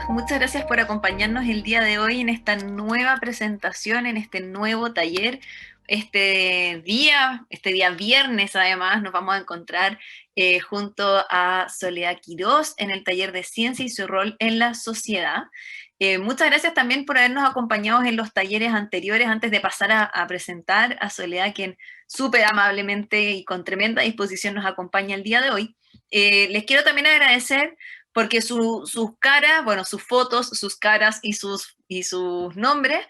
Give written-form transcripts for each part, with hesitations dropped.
muchas gracias por acompañarnos el día de hoy en esta nueva presentación, en este nuevo taller. Este día viernes además, nos vamos a encontrar junto a Soledad Quirós en el taller de Ciencia y su rol en la sociedad. Muchas gracias también por habernos acompañado en los talleres anteriores. Antes de pasar a presentar a Soledad, quien súper amablemente y con tremenda disposición nos acompaña el día de hoy, les quiero también agradecer porque sus caras, bueno, sus fotos, sus caras y sus nombres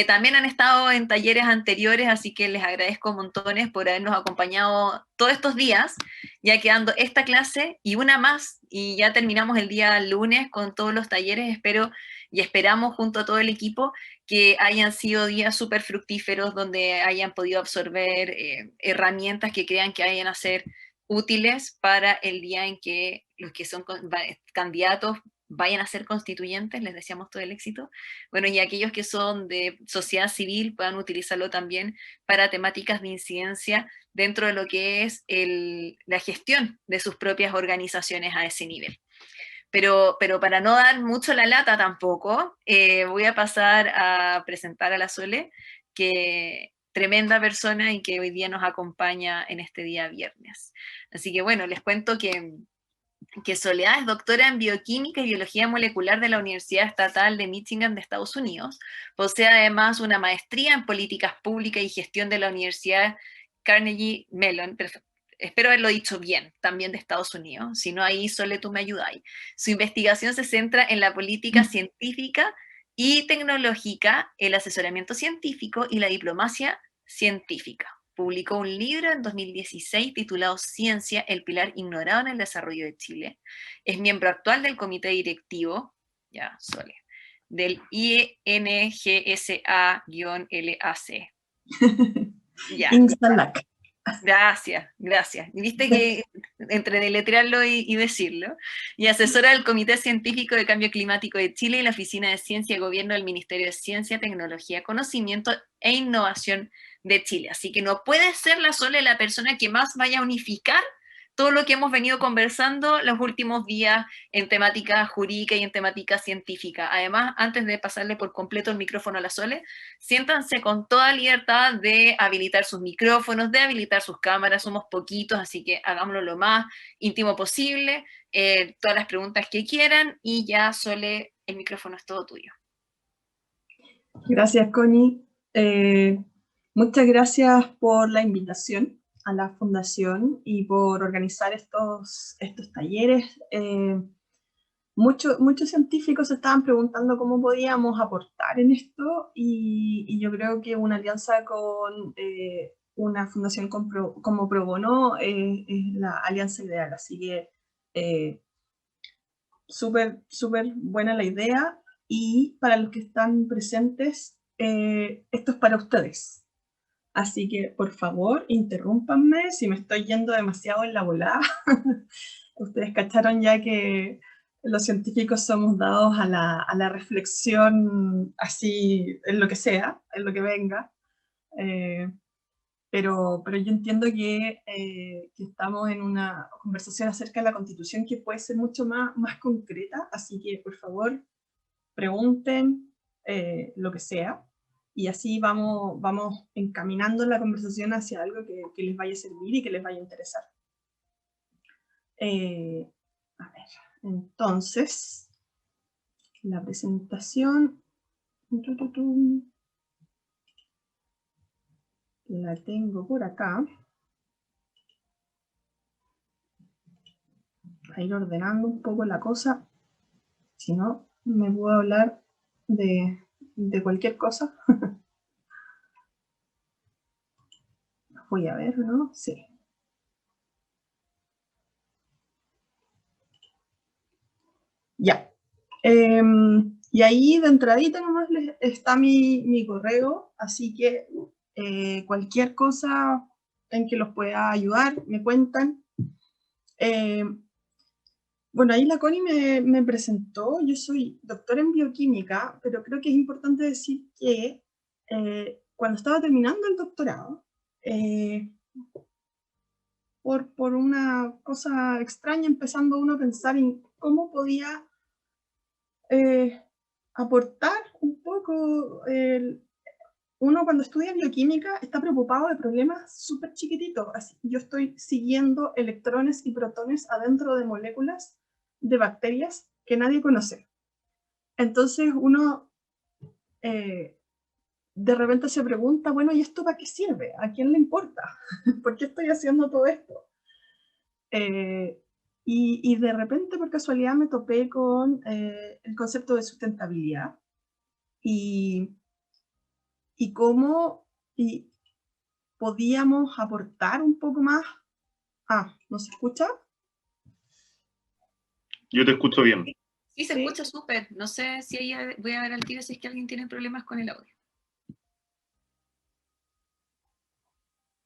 también han estado en talleres anteriores, así que les agradezco montones por habernos acompañado todos estos días, ya quedando esta clase y una más, y ya terminamos el día lunes con todos los talleres. Espero y esperamos junto a todo el equipo que hayan sido días súper fructíferos, donde hayan podido absorber herramientas que crean que vayan a ser útiles para el día en que los que son candidatos vayan a ser constituyentes. Les deseamos todo el éxito. Bueno, y aquellos que son de sociedad civil puedan utilizarlo también para temáticas de incidencia dentro de lo que es la gestión de sus propias organizaciones a ese nivel. Pero para no dar mucho la lata tampoco, voy a pasar a presentar a la Sole, que tremenda persona y que hoy día nos acompaña en este día viernes. Así que bueno, les cuento que Soledad es doctora en bioquímica y biología molecular de la Universidad Estatal de Michigan de Estados Unidos. Posee además una maestría en políticas públicas y gestión de la Universidad Carnegie Mellon. Espero haberlo dicho bien, también de Estados Unidos. Si no, ahí Sole, tú me ayudáis. Su investigación se centra en la política científica y tecnológica, el asesoramiento científico y la diplomacia científica. Publicó un libro en 2016 titulado Ciencia, el pilar ignorado en el desarrollo de Chile. Es miembro actual del comité directivo, ya, Sole, del INGSA-LAC. Ya. Instalac. Gracias, gracias. Viste que entre deletrearlo y decirlo. Y asesora del Comité Científico de Cambio Climático de Chile y la Oficina de Ciencia y Gobierno del Ministerio de Ciencia, Tecnología, Conocimiento e Innovación de Chile. Así que no puede ser la Sole la persona que más vaya a unificar todo lo que hemos venido conversando los últimos días en temática jurídica y en temática científica. Además, antes de pasarle por completo el micrófono a la Sole, siéntanse con toda libertad de habilitar sus micrófonos, de habilitar sus cámaras. Somos poquitos, así que hagámoslo lo más íntimo posible, todas las preguntas que quieran, y ya, Sole, el micrófono es todo tuyo. Gracias, Connie. Muchas gracias por la invitación a la Fundación y por organizar estos talleres. Muchos científicos se estaban preguntando cómo podíamos aportar en esto, y yo creo que una alianza con una fundación como Pro Bono es la alianza ideal. Así que súper buena la idea. Y para los que están presentes, esto es para ustedes. Así que, por favor, interrúmpanme si me estoy yendo demasiado en la volada. Ustedes cacharon ya que los científicos somos dados a la reflexión así, en lo que sea, en lo que venga. Pero yo entiendo que estamos en una conversación acerca de la Constitución que puede ser mucho más concreta, así que, por favor, pregunten lo que sea, y así vamos encaminando la conversación hacia algo que les vaya a servir y que les vaya a interesar. A ver, entonces, la presentación la tengo por acá. A ir ordenando un poco la cosa, si no, me puedo hablar de cualquier cosa. Voy a ver, ¿no? Sí. Ya. Y ahí de entradita nomás está mi correo, así que cualquier cosa en que los pueda ayudar, me cuentan. Bueno, ahí la Connie me presentó. Yo soy doctora en bioquímica, pero creo que es importante decir que cuando estaba terminando el doctorado, por una cosa extraña, empezando uno a pensar en cómo podía aportar un poco. Uno cuando estudia bioquímica está preocupado de problemas súper chiquititos. Así, yo estoy siguiendo electrones y protones adentro de moléculas de bacterias que nadie conoce. Entonces uno de repente se pregunta, bueno, ¿y esto para qué sirve? ¿A quién le importa? ¿Por qué estoy haciendo todo esto? Y de repente, por casualidad, me topé con el concepto de sustentabilidad y cómo podíamos aportar un poco más. ¿No se escucha? Yo te escucho bien. Sí, se escucha súper. No sé si voy a ver al tiro si es que alguien tiene problemas con el audio.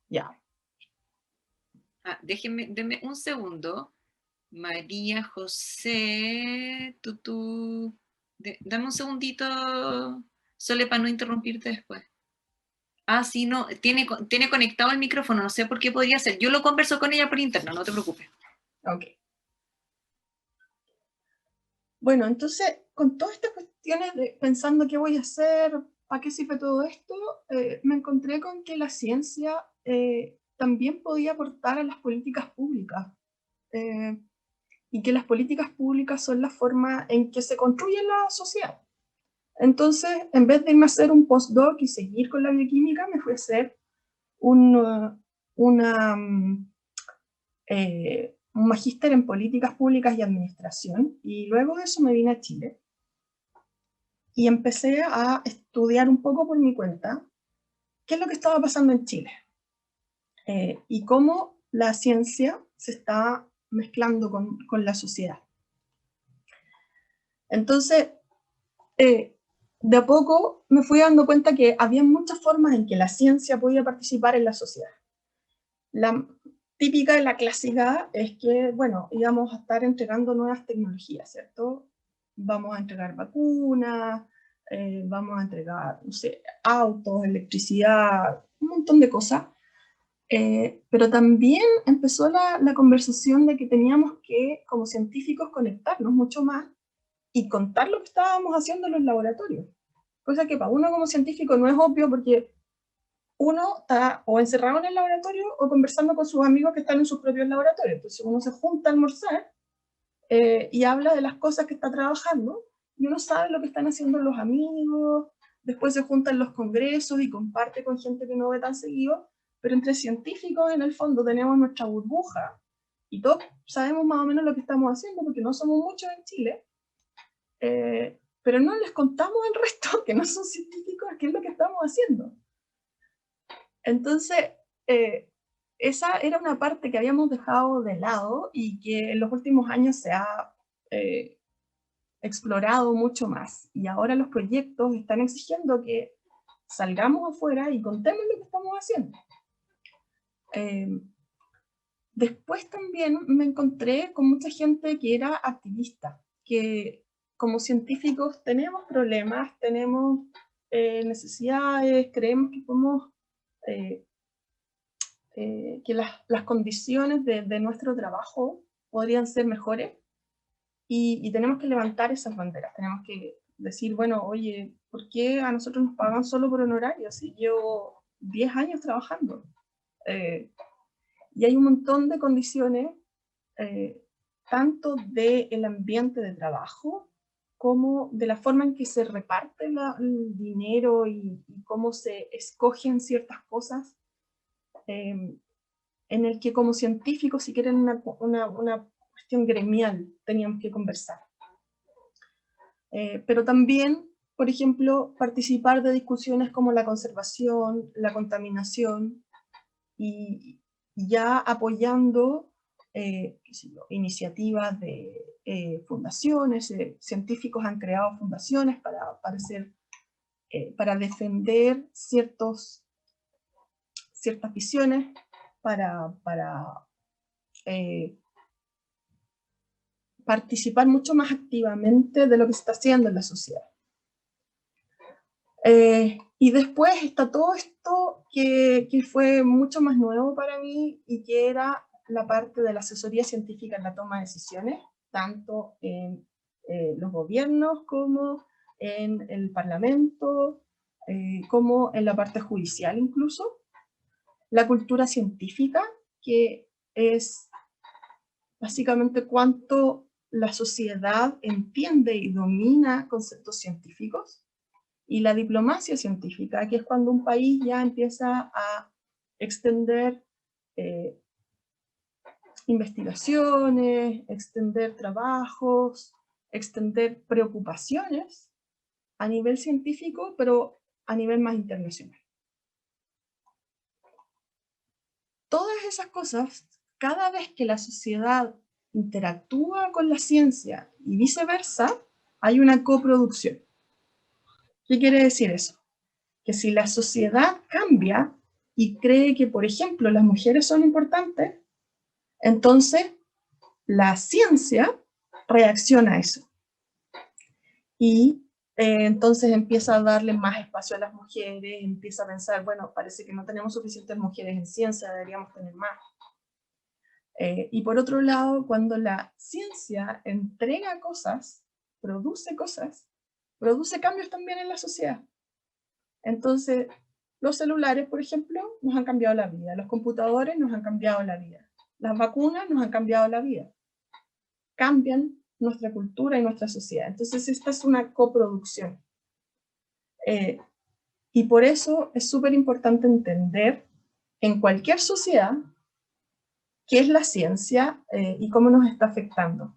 Ya. Denme un segundo. María José, dame un segundito, Sole, para no interrumpirte después. Sí, no, tiene conectado el micrófono, no sé por qué podría ser. Yo lo converso con ella por interno, no te preocupes. Ok. Bueno, entonces, con todas estas cuestiones, pensando qué voy a hacer, para qué sirve todo esto, me encontré con que la ciencia también podía aportar a las políticas públicas. Y que las políticas públicas son la forma en que se construye la sociedad. Entonces, en vez de irme a hacer un postdoc y seguir con la bioquímica, me fui a hacer un magíster en políticas públicas y administración, y luego de eso me vine a Chile y empecé a estudiar un poco por mi cuenta qué es lo que estaba pasando en Chile y cómo la ciencia se está mezclando con la sociedad. Entonces, de a poco me fui dando cuenta que había muchas formas en que la ciencia podía participar en la sociedad. La típica y la clásica es que, bueno, íbamos a estar entregando nuevas tecnologías, ¿cierto? Vamos a entregar vacunas, vamos a entregar, no sé, autos, electricidad, un montón de cosas. Pero también empezó la conversación de que teníamos que, como científicos, conectarnos mucho más y contar lo que estábamos haciendo en los laboratorios. Cosa que para uno como científico no es obvio porque uno está o encerrado en el laboratorio o conversando con sus amigos que están en sus propios laboratorios. Entonces uno se junta a almorzar y habla de las cosas que está trabajando y uno sabe lo que están haciendo los amigos, después se juntan los congresos y comparte con gente que no ve tan seguido, pero entre científicos en el fondo tenemos nuestra burbuja y todos sabemos más o menos lo que estamos haciendo porque no somos muchos en Chile. Pero no les contamos al resto, que no son científicos, qué es lo que estamos haciendo. Entonces, esa era una parte que habíamos dejado de lado y que en los últimos años se ha explorado mucho más. Y ahora los proyectos están exigiendo que salgamos afuera y contemos lo que estamos haciendo. Después también me encontré con mucha gente que era activista, que como científicos tenemos problemas, tenemos necesidades, creemos que podemos, que las condiciones de nuestro trabajo podrían ser mejores y tenemos que levantar esas banderas, tenemos que decir, bueno, oye, ¿por qué a nosotros nos pagan solo por honorario? Si llevo 10 años trabajando. Y hay un montón de condiciones tanto del ambiente de trabajo como de la forma en que se reparte el dinero y cómo se escogen ciertas cosas, en el que como científicos, si quieren una cuestión gremial, teníamos que conversar. Pero también, por ejemplo, participar de discusiones como la conservación, la contaminación, y ya apoyando iniciativas de fundaciones, científicos han creado fundaciones para defender ciertas visiones, para participar mucho más activamente de lo que se está haciendo en la sociedad. Y después está todo esto que fue mucho más nuevo para mí y que era la parte de la asesoría científica en la toma de decisiones, tanto en los gobiernos, como en el parlamento, como en la parte judicial incluso. La cultura científica, que es básicamente cuánto la sociedad entiende y domina conceptos científicos. Y la diplomacia científica, que es cuando un país ya empieza a extender investigaciones, extender trabajos, extender preocupaciones a nivel científico, pero a nivel más internacional. Todas esas cosas, cada vez que la sociedad interactúa con la ciencia y viceversa, hay una coproducción. ¿Qué quiere decir eso? Que si la sociedad cambia y cree que, por ejemplo, las mujeres son importantes, entonces la ciencia reacciona a eso. Y entonces empieza a darle más espacio a las mujeres, empieza a pensar, bueno, parece que no tenemos suficientes mujeres en ciencia, deberíamos tener más. Y por otro lado, cuando la ciencia entrega cosas, produce cambios también en la sociedad. Entonces, los celulares, por ejemplo, nos han cambiado la vida, los computadores nos han cambiado la vida, las vacunas nos han cambiado la vida, cambian nuestra cultura y nuestra sociedad. Entonces, esta es una coproducción. Y por eso es súper importante entender en cualquier sociedad qué es la ciencia y cómo nos está afectando.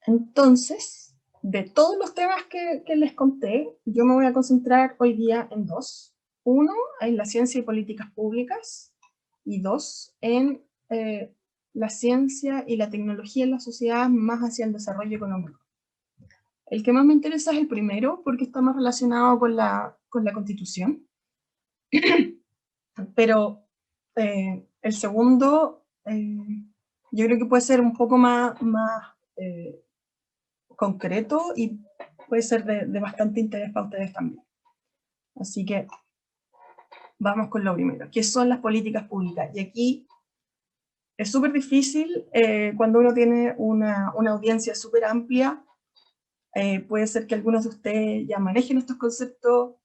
Entonces, de todos los temas que les conté, yo me voy a concentrar hoy día en dos. Uno, en la ciencia y políticas públicas, y dos, en la ciencia y la tecnología en la sociedad más hacia el desarrollo económico. El que más me interesa es el primero, porque está más relacionado con la Constitución. Pero el segundo, yo creo que puede ser un poco más concreto y puede ser de bastante interés para ustedes también. Así que vamos con lo primero, ¿qué son las políticas públicas? Y aquí es súper difícil cuando uno tiene una audiencia súper amplia. Puede ser que algunos de ustedes ya manejen estos conceptos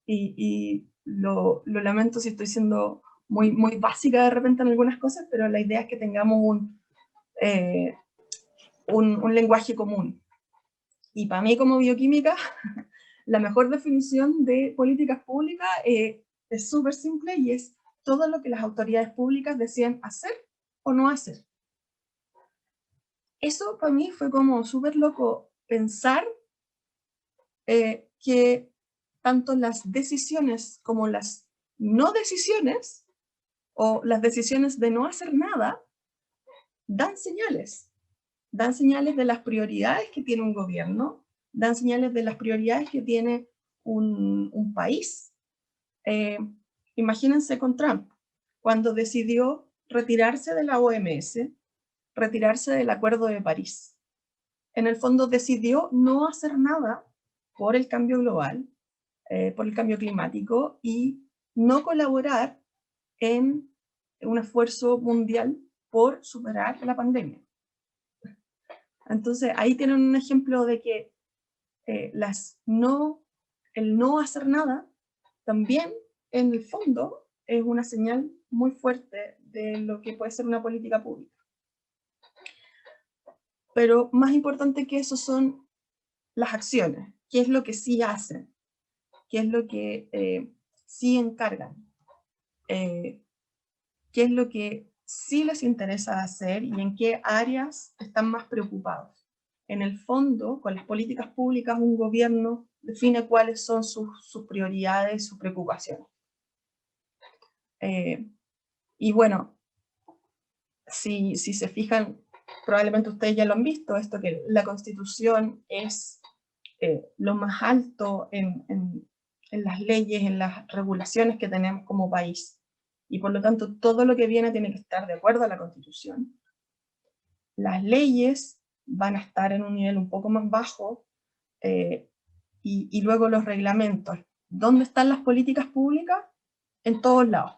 y lo lamento si estoy siendo muy básica de repente en algunas cosas, pero la idea es que tengamos un lenguaje común. Y para mí como bioquímica, la mejor definición de políticas públicas es súper simple y es todo lo que las autoridades públicas deciden hacer o no hacer. Eso para mí fue como súper loco pensar que tanto las decisiones como las no decisiones, o las decisiones de no hacer nada, dan señales de las prioridades que tiene un gobierno, dan señales de las prioridades que tiene un país. Imagínense con Trump, cuando decidió retirarse de la OMS, retirarse del Acuerdo de París. En el fondo decidió no hacer nada por el cambio global, por el cambio climático, y no colaborar en un esfuerzo mundial por superar la pandemia. Entonces, ahí tienen un ejemplo de que el no hacer nada también, en el fondo, es una señal muy fuerte de lo que puede ser una política pública. Pero más importante que eso son las acciones. ¿Qué es lo que sí hacen? ¿Qué es lo que sí encargan? ¿Qué es lo que sí les interesa hacer y en qué áreas están más preocupados? En el fondo, con las políticas públicas, un gobierno define cuáles son sus prioridades, sus preocupaciones. Y bueno, si se fijan, probablemente ustedes ya lo han visto, esto que la Constitución es lo más alto en las leyes, en las regulaciones que tenemos como país. Y por lo tanto, todo lo que viene tiene que estar de acuerdo a la Constitución. Las leyes van a estar en un nivel un poco más bajo, y luego los reglamentos. ¿Dónde están las políticas públicas? En todos lados.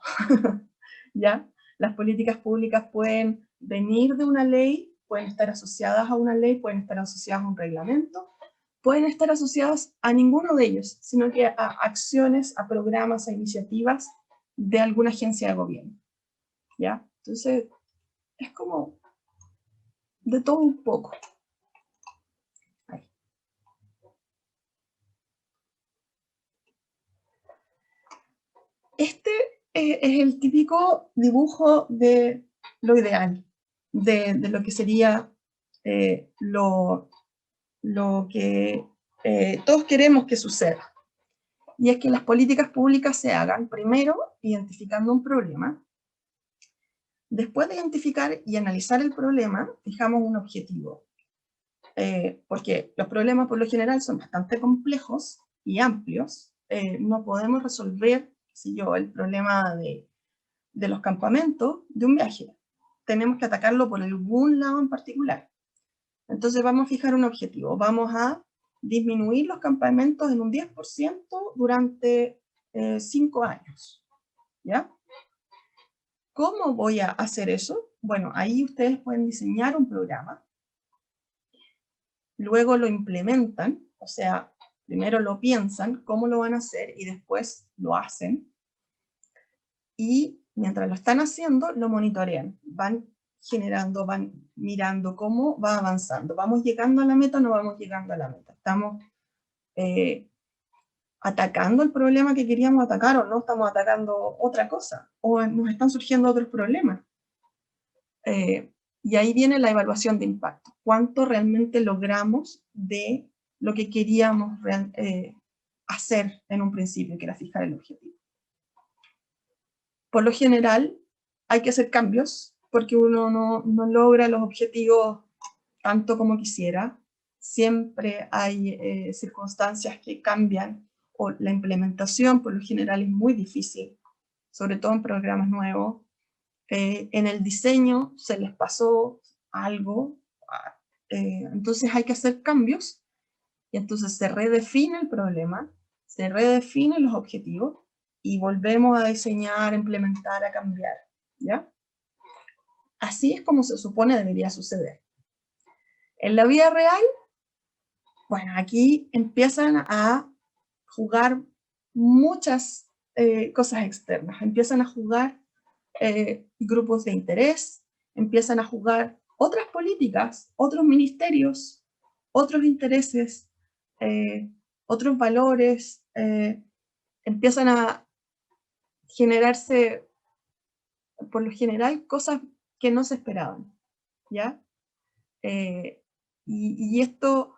¿Ya? Las políticas públicas pueden venir de una ley, pueden estar asociadas a una ley, pueden estar asociadas a un reglamento, pueden estar asociadas a ninguno de ellos, sino que a acciones, a programas, a iniciativas de alguna agencia de gobierno, ¿ya? Entonces, es como de todo un poco. Ahí. Este es el típico dibujo de lo ideal, de lo que sería lo que todos queremos que suceda. Y es que las políticas públicas se hagan primero identificando un problema. Después de identificar y analizar el problema, fijamos un objetivo. Porque los problemas por lo general son bastante complejos y amplios. No podemos resolver, si yo, el problema de los campamentos de un viaje. Tenemos que atacarlo por algún lado en particular. Entonces vamos a fijar un objetivo. Vamos a disminuir los campamentos en un 10% durante 5 años. ¿Ya? ¿Cómo voy a hacer eso? Bueno, ahí ustedes pueden diseñar un programa, luego lo implementan, o sea, primero lo piensan, cómo lo van a hacer, y después lo hacen. Y mientras lo están haciendo, lo monitorean. Van generando, van mirando cómo va avanzando. ¿Vamos llegando a la meta o no vamos llegando a la meta? ¿Estamos atacando el problema que queríamos atacar o no estamos atacando otra cosa? ¿O nos están surgiendo otros problemas? Y ahí viene la evaluación de impacto. ¿Cuánto realmente logramos de lo que queríamos hacer en un principio, que era fijar el objetivo? Por lo general, hay que hacer cambios porque uno no logra los objetivos tanto como quisiera. Siempre hay circunstancias que cambian, o la implementación por lo general es muy difícil, sobre todo en programas nuevos. En el diseño se les pasó algo, entonces hay que hacer cambios, y entonces se redefine el problema, se redefinen los objetivos, y volvemos a diseñar, a implementar, a cambiar, ¿ya? Así es como se supone debería suceder. En la vida real, bueno, aquí empiezan a jugar muchas cosas externas, empiezan a jugar grupos de interés, empiezan a jugar otras políticas, otros ministerios, otros intereses, otros valores, empiezan a generarse, por lo general, cosas que no se esperaban, ¿ya? Y esto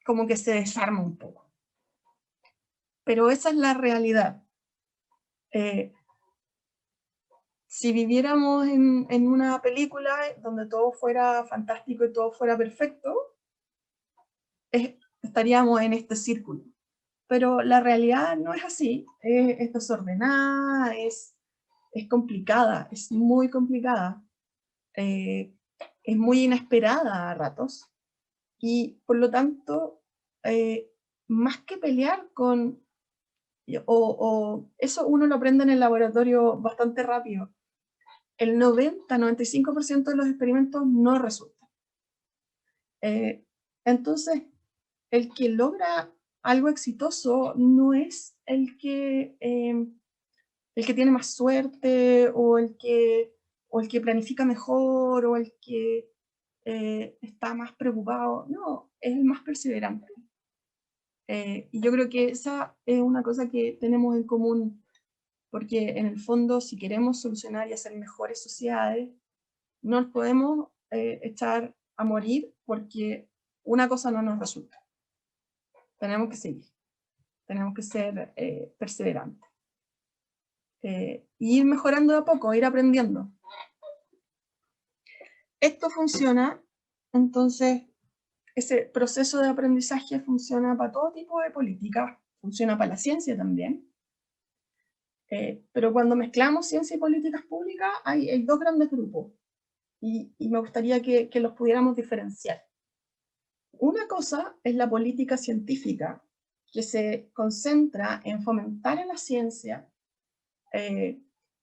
como que se desarma un poco. Pero esa es la realidad. Si viviéramos en una película donde todo fuera fantástico y todo fuera perfecto, estaríamos en este círculo. Pero la realidad no es así, es desordenada, es complicada, es muy complicada, es muy inesperada a ratos, y por lo tanto, más que pelear con, o eso uno lo aprende en el laboratorio bastante rápido, el 90-95% de los experimentos no resultan. Entonces, el que logra algo exitoso no es el que tiene más suerte, o el que planifica mejor, o el que está más preocupado. No, es el más perseverante. Y yo creo que esa es una cosa que tenemos en común, porque en el fondo, si queremos solucionar y hacer mejores sociedades, no nos podemos echar a morir porque una cosa no nos resulta. Tenemos que seguir, tenemos que ser perseverantes. Y ir mejorando de a poco, ir aprendiendo. Esto funciona, entonces, ese proceso de aprendizaje funciona para todo tipo de políticas, funciona para la ciencia también. Pero cuando mezclamos ciencia y políticas públicas, hay dos grandes grupos, y me gustaría que los pudiéramos diferenciar. Una cosa es la política científica, que se concentra en fomentar en la ciencia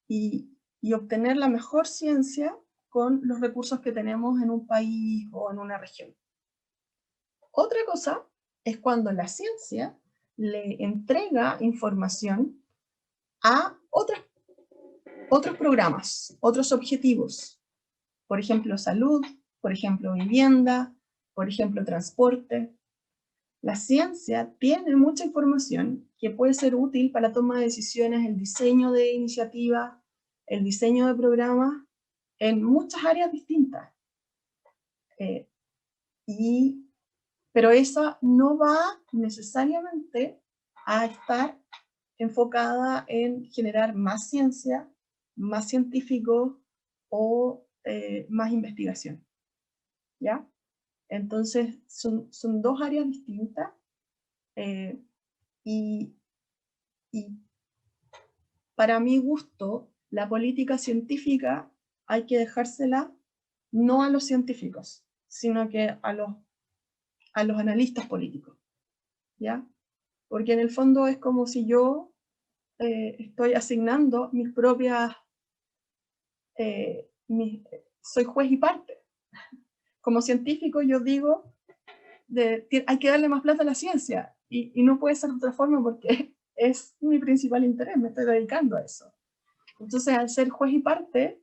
y obtener la mejor ciencia con los recursos que tenemos en un país o en una región. Otra cosa es cuando la ciencia le entrega información a otros programas, otros objetivos. Por ejemplo, salud, por ejemplo, vivienda, por ejemplo, transporte. La ciencia tiene mucha información que puede ser útil para la toma de decisiones, el diseño de iniciativas, el diseño de programas en muchas áreas distintas. Pero esa no va necesariamente a estar enfocada en generar más ciencia, más científicos o más investigación. ¿Ya? Entonces, son dos áreas distintas y para mi gusto, la política científica hay que dejársela no a los científicos, sino que a los analistas políticos, ¿ya? Porque en el fondo es como si yo estoy asignando mis propias, soy juez y parte. Como científico yo digo, hay que darle más plata a la ciencia, y no puede ser de otra forma porque es mi principal interés, me estoy dedicando a eso. Entonces, al ser juez y parte,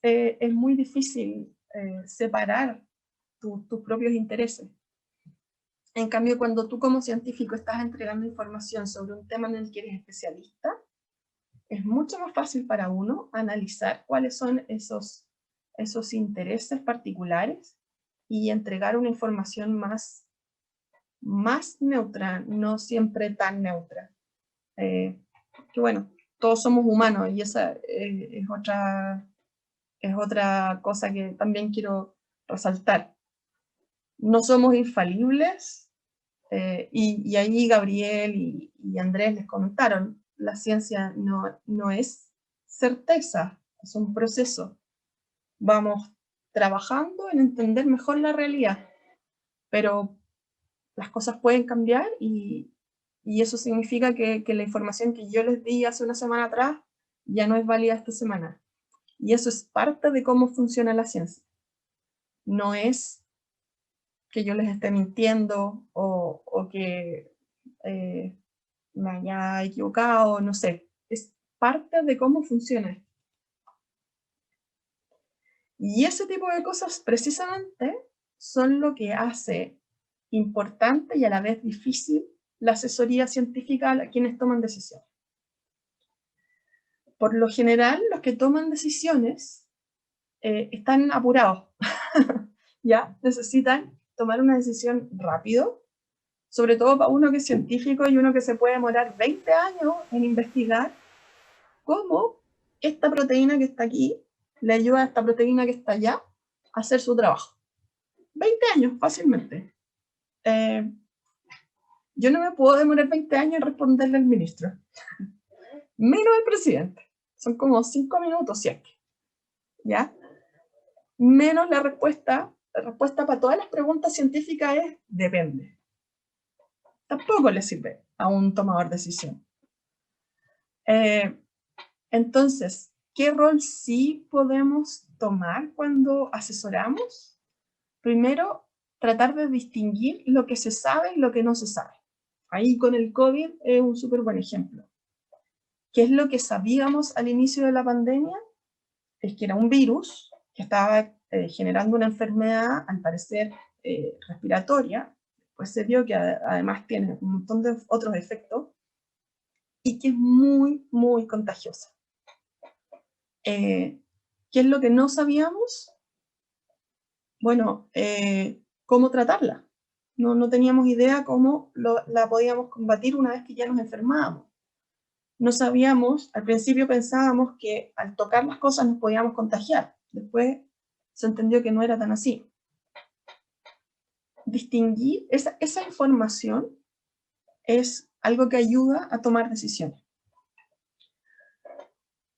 es muy difícil separar tus propios intereses. En cambio, cuando tú como científico estás entregando información sobre un tema en el que eres especialista, es mucho más fácil para uno analizar cuáles son esos intereses particulares y entregar una información más neutra, no siempre tan neutra. Que bueno, todos somos humanos y esa es otra cosa que también quiero resaltar. No somos infalibles, y ahí Gabriel y Andrés les comentaron, la ciencia no es certeza, es un proceso. Vamos trabajando en entender mejor la realidad, pero las cosas pueden cambiar y eso significa que la información que yo les di hace una semana atrás ya no es válida esta semana. Y eso es parte de cómo funciona la ciencia. No es que yo les esté mintiendo o que me haya equivocado, no sé. Es parte de cómo funciona. Y ese tipo de cosas precisamente son lo que hace importante y a la vez difícil la asesoría científica a quienes toman decisiones. Por lo general, los que toman decisiones están apurados, ¿ya? Necesitan tomar una decisión rápido, sobre todo para uno que es científico y uno que se puede demorar 20 años en investigar cómo esta proteína que está aquí le ayuda a esta proteína que está allá a hacer su trabajo. 20 años, fácilmente. Yo no me puedo demorar 20 años en responderle al ministro. Menos el presidente. Son como 5 minutos, si es que. ¿Ya? Menos la respuesta. La respuesta para todas las preguntas científicas es depende. Tampoco le sirve a un tomador de decisión. Entonces, ¿qué rol sí podemos tomar cuando asesoramos? Primero, tratar de distinguir lo que se sabe y lo que no se sabe. Ahí con el COVID es un súper buen ejemplo. ¿Qué es lo que sabíamos al inicio de la pandemia? Es que era un virus que estaba generando una enfermedad, al parecer, respiratoria. Pues se vio que además tiene un montón de otros efectos y que es muy, muy contagiosa. ¿Qué es lo que no sabíamos? Bueno, cómo tratarla. No teníamos idea cómo la podíamos combatir una vez que ya nos enfermábamos. No sabíamos, al principio pensábamos que al tocar las cosas nos podíamos contagiar. Después se entendió que no era tan así. Distinguir esa información es algo que ayuda a tomar decisiones.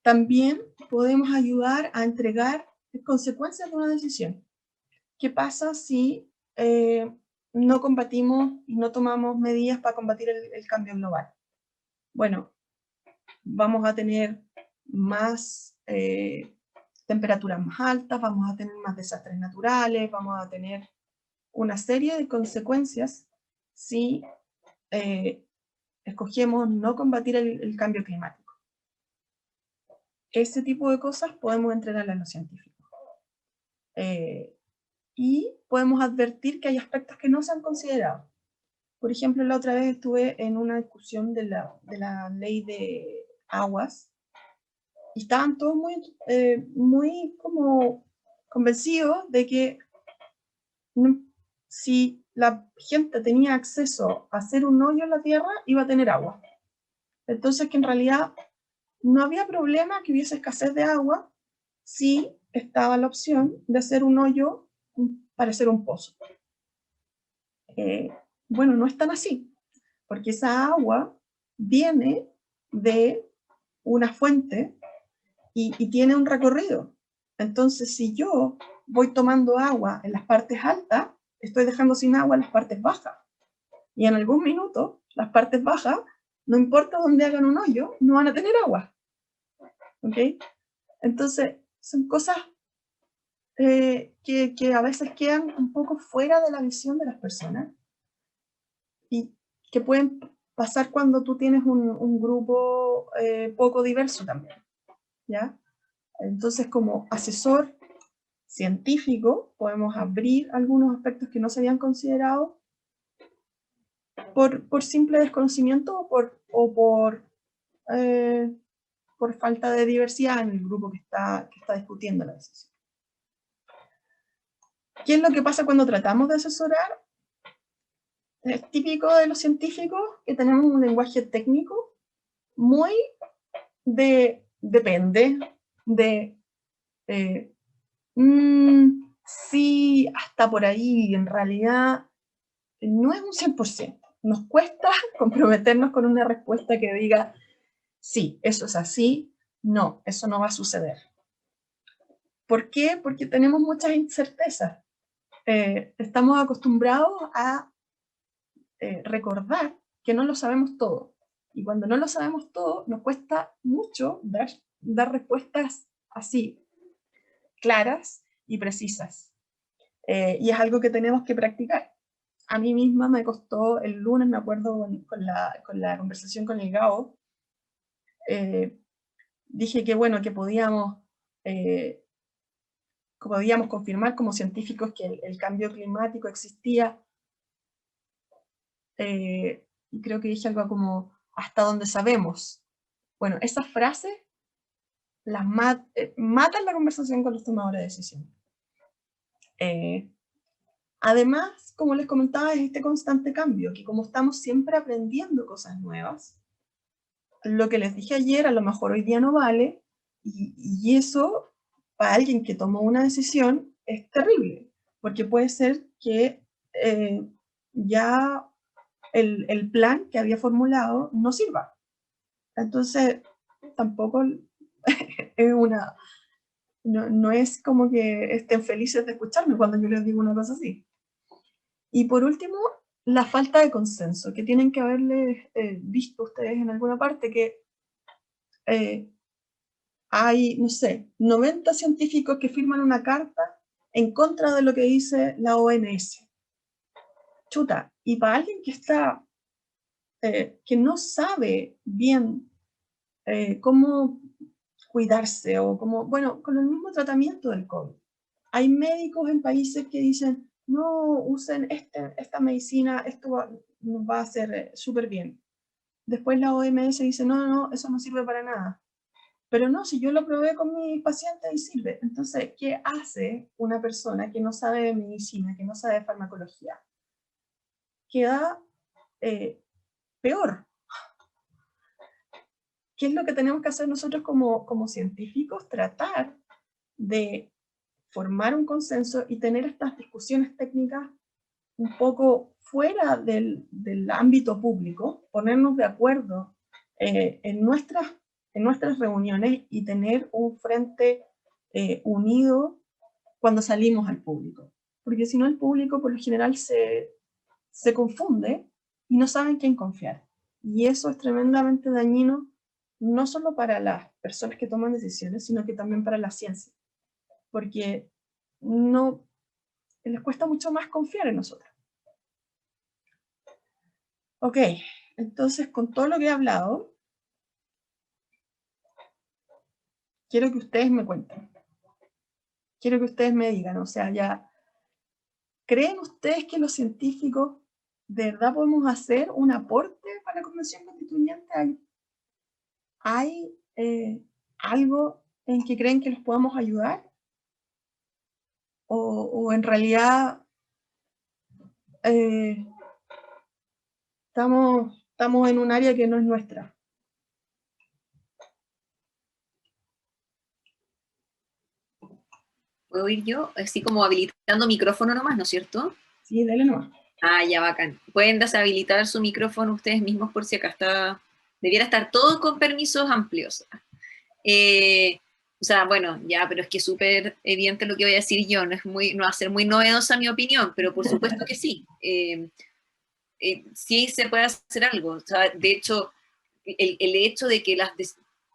También podemos ayudar a entregar consecuencias de una decisión. ¿Qué pasa si no combatimos y no tomamos medidas para combatir el cambio global? Bueno, vamos a tener más temperaturas más altas, vamos a tener más desastres naturales, vamos a tener una serie de consecuencias si escogemos no combatir el cambio climático. Ese tipo de cosas podemos entrenarlas a los científicos. Y podemos advertir que hay aspectos que no se han considerado. Por ejemplo, la otra vez estuve en una discusión de la ley de aguas, y estaban todos muy como convencidos de que si la gente tenía acceso a hacer un hoyo en la tierra, iba a tener agua. Entonces, que en realidad no había problema que hubiese escasez de agua si estaba la opción de hacer un hoyo para hacer un pozo. Bueno, no es tan así, porque esa agua viene de una fuente y tiene un recorrido. Entonces, si yo voy tomando agua en las partes altas, estoy dejando sin agua en las partes bajas. Y en algún minuto, las partes bajas, no importa dónde hagan un hoyo, no van a tener agua. ¿Ok? Entonces, son cosas que a veces quedan un poco fuera de la visión de las personas y que pueden pasar cuando tú tienes un grupo poco diverso también, ¿ya? Entonces, como asesor científico, podemos abrir algunos aspectos que no se habían considerado por simple desconocimiento o por falta de diversidad en el grupo que está discutiendo la decisión. ¿Qué es lo que pasa cuando tratamos de asesorar? Es típico de los científicos que tenemos un lenguaje técnico muy depende de sí, hasta por ahí, en realidad no es un 100%. Nos cuesta comprometernos con una respuesta que diga, sí, eso es así, no, eso no va a suceder. ¿Por qué? Porque tenemos muchas incertezas. Estamos acostumbrados a recordar que no lo sabemos todo. Y cuando no lo sabemos todo, nos cuesta mucho dar respuestas así, claras y precisas. Y es algo que tenemos que practicar. A mí misma me costó el lunes, me acuerdo con la conversación con el Gao, dije que bueno, que podíamos confirmar como científicos que el cambio climático existía, y creo que dije algo como hasta donde sabemos. Bueno, esas frases las matan la conversación con los tomadores de decisión. Además, como les comentaba, es este constante cambio, que como estamos siempre aprendiendo cosas nuevas, lo que les dije ayer a lo mejor hoy día no vale, y eso para alguien que tomó una decisión es terrible, porque puede ser que ya el plan que había formulado no sirva. Entonces, tampoco es no es como que estén felices de escucharme cuando yo les digo una cosa así. Y por último, la falta de consenso, que tienen que haberle visto ustedes en alguna parte, que hay, no sé, 90 científicos que firman una carta en contra de lo que dice la OMS. Chuta, y para alguien que que no sabe bien cómo cuidarse o cómo, bueno, con el mismo tratamiento del COVID. Hay médicos en países que dicen, no, usen esta medicina, esto nos va a hacer súper bien. Después la OMS dice, no, eso no sirve para nada. Pero no, si yo lo probé con mis pacientes y sirve. Entonces, ¿qué hace una persona que no sabe de medicina, que no sabe de farmacología? Queda peor. ¿Qué es lo que tenemos que hacer nosotros como científicos? Tratar de formar un consenso y tener estas discusiones técnicas un poco fuera del ámbito público, ponernos de acuerdo en nuestras reuniones y tener un frente unido cuando salimos al público. Porque si no, el público por lo general se confunde y no sabe en quién confiar. Y eso es tremendamente dañino, no solo para las personas que toman decisiones, sino que también para la ciencia. porque no les cuesta mucho más confiar en nosotros. Ok, entonces con todo lo que he hablado, quiero que ustedes me cuenten. Quiero que ustedes me digan, o sea, ya, ¿creen ustedes que los científicos de verdad podemos hacer un aporte para la Convención Constituyente? ¿Hay algo en que creen que los podamos ayudar? ¿O en realidad estamos en un área que no es nuestra? ¿Puedo ir yo? Así como habilitando micrófono nomás, ¿no es cierto? Sí, dale nomás. Ah, ya, bacán. Pueden deshabilitar su micrófono ustedes mismos por si acá está... Debiera estar todo con permisos amplios. O sea, bueno, ya, pero es que es súper evidente lo que voy a decir yo, no va a ser muy novedosa mi opinión, pero por supuesto que sí. Sí se puede hacer algo. O sea, de hecho, el hecho de que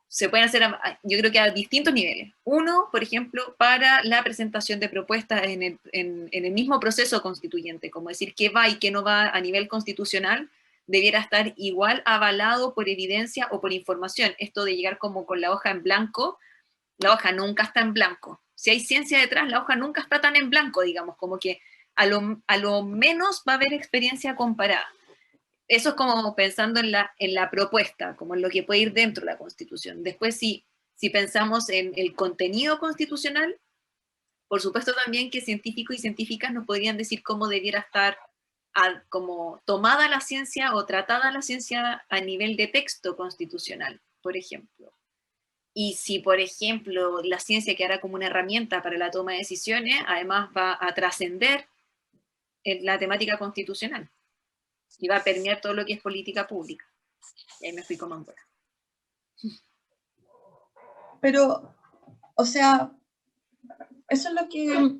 se pueden hacer, yo creo que a distintos niveles. Uno, por ejemplo, para la presentación de propuestas en el mismo proceso constituyente, como decir qué va y qué no va a nivel constitucional, debiera estar igual avalado por evidencia o por información. Esto de llegar como con la hoja en blanco, la hoja nunca está en blanco. Si hay ciencia detrás, la hoja nunca está tan en blanco, digamos, como que a lo menos va a haber experiencia comparada. Eso es como pensando en la propuesta, como en lo que puede ir dentro de la Constitución. Después, si pensamos en el contenido constitucional, por supuesto también que científicos y científicas nos podrían decir cómo debiera estar como tomada la ciencia o tratada la ciencia a nivel de texto constitucional, por ejemplo. Y si, por ejemplo, la ciencia quedará como una herramienta para la toma de decisiones, además va a trascender la temática constitucional y va a permear todo lo que es política pública. Y ahí me fui como en bola. Pero, o sea, eso es lo que...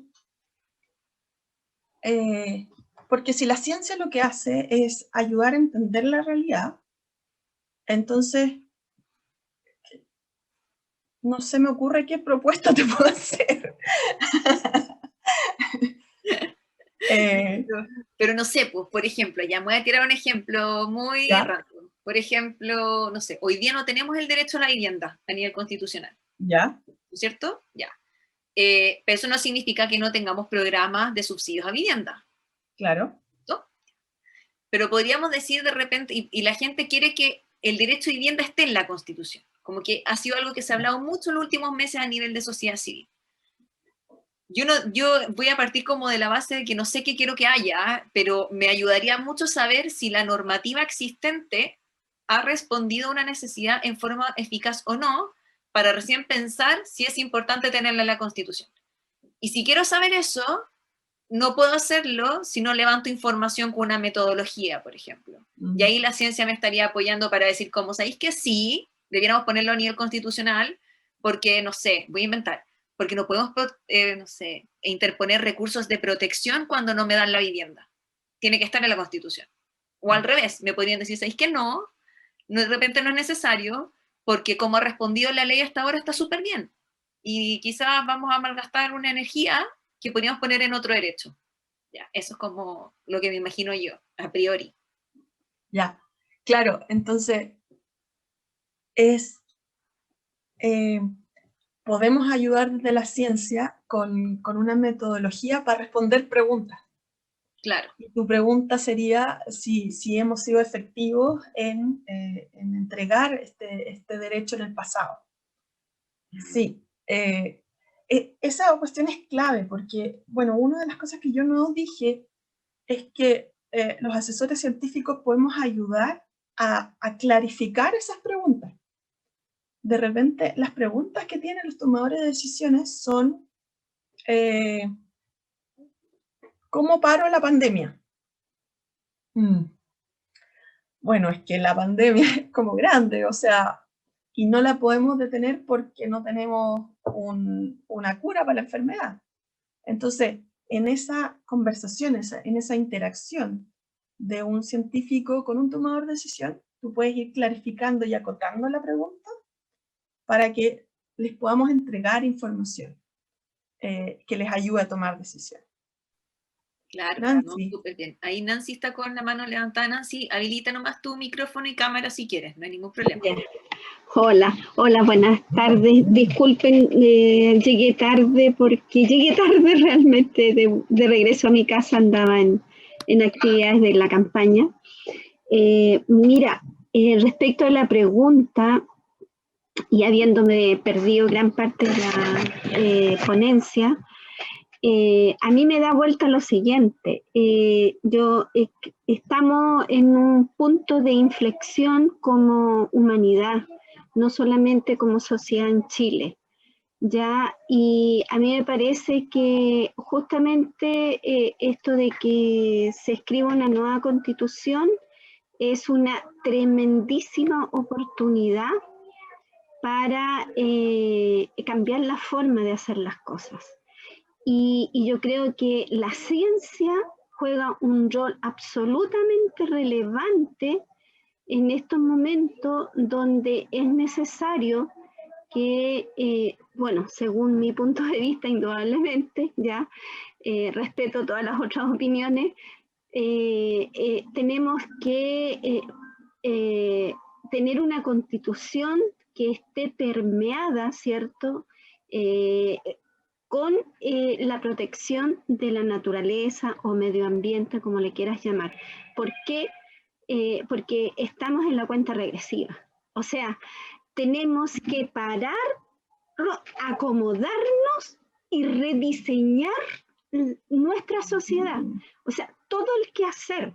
porque si la ciencia lo que hace es ayudar a entender la realidad, entonces no se me ocurre qué propuesta te puedo hacer. Pero no sé, pues, por ejemplo, ya me voy a tirar un ejemplo muy ¿Ya? random. Por ejemplo, no sé, hoy día no tenemos el derecho a la vivienda a nivel constitucional, ¿Ya? ¿no es cierto? Ya. Pero eso no significa que no tengamos programas de subsidios a vivienda, Claro. ¿no? Pero podríamos decir de repente, y la gente quiere que el derecho a vivienda esté en la Constitución, como que ha sido algo que se ha hablado mucho en los últimos meses a nivel de sociedad civil. Yo voy a partir como de la base de que no sé qué quiero que haya, pero me ayudaría mucho saber si la normativa existente ha respondido a una necesidad en forma eficaz o no, para recién pensar si es importante tenerla en la Constitución. Y si quiero saber eso, no puedo hacerlo si no levanto información con una metodología, por ejemplo. Y ahí la ciencia me estaría apoyando para decir, como sabéis que sí, debiéramos ponerlo a nivel constitucional, porque, no sé, voy a inventar, porque no podemos, no sé, interponer recursos de protección cuando no me dan la vivienda. Tiene que estar en la Constitución. O al revés, me podrían decir, ¿sabéis que no? De repente no es necesario, porque como ha respondido la ley hasta ahora está súper bien. Y quizás vamos a malgastar una energía que podríamos poner en otro derecho. Ya, eso es como lo que me imagino yo, a priori. Ya. Claro, entonces es... podemos ayudar desde la ciencia con una metodología para responder preguntas. Claro. Y tu pregunta sería si hemos sido efectivos en entregar este derecho en el pasado. Sí, esa cuestión es clave porque, bueno, una de las cosas que yo no dije es que los asesores científicos podemos ayudar a clarificar esas preguntas. De repente, las preguntas que tienen los tomadores de decisiones son, ¿cómo paro la pandemia? Bueno, es que la pandemia es como grande, o sea, y no la podemos detener porque no tenemos una cura para la enfermedad. Entonces, en esa conversación, en esa interacción de un científico con un tomador de decisión, tú puedes ir clarificando y acotando la pregunta para que les podamos entregar información. que les ayude a tomar decisiones. Claro, no, Nancy. súper bien. Ahí Nancy está con la mano levantada. Nancy, habilita nomás tu micrófono y cámara si quieres, no hay ningún problema. Ya. Hola, hola, buenas tardes. Disculpen, llegué tarde porque llegué tarde realmente de regreso a mi casa, andaba en actividades de la campaña. Mira, respecto a la pregunta, y habiéndome perdido gran parte de la ponencia, a mí me da vuelta lo siguiente. Estamos en un punto de inflexión como humanidad, no solamente como sociedad en Chile. ¿Ya? Y a mí me parece que justamente esto de que se escriba una nueva constitución es una tremendísima oportunidad para cambiar la forma de hacer las cosas. Y yo creo que la ciencia juega un rol absolutamente relevante en estos momentos donde es necesario que, bueno, según mi punto de vista, indudablemente, ya respeto todas las otras opiniones, tenemos que tener una constitución que esté permeada, ¿cierto?, con la protección de la naturaleza o medio ambiente, como le quieras llamar. ¿Por qué? Porque estamos en la cuenta regresiva. O sea, tenemos que parar, acomodarnos y rediseñar nuestra sociedad. O sea, todo el quehacer.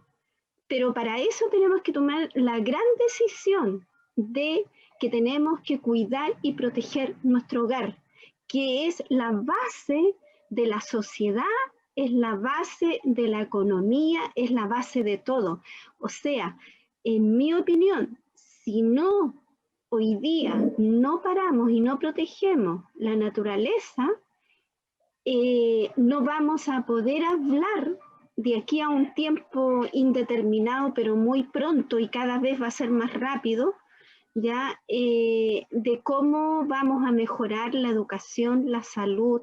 Pero para eso tenemos que tomar la gran decisión de que tenemos que cuidar y proteger nuestro hogar, que es la base de la sociedad, es la base de la economía, es la base de todo. O sea, en mi opinión, si no hoy día no paramos y no protegemos la naturaleza, no vamos a poder hablar de aquí a un tiempo indeterminado, pero muy pronto y cada vez va a ser más rápido, ya de cómo vamos a mejorar la educación, la salud,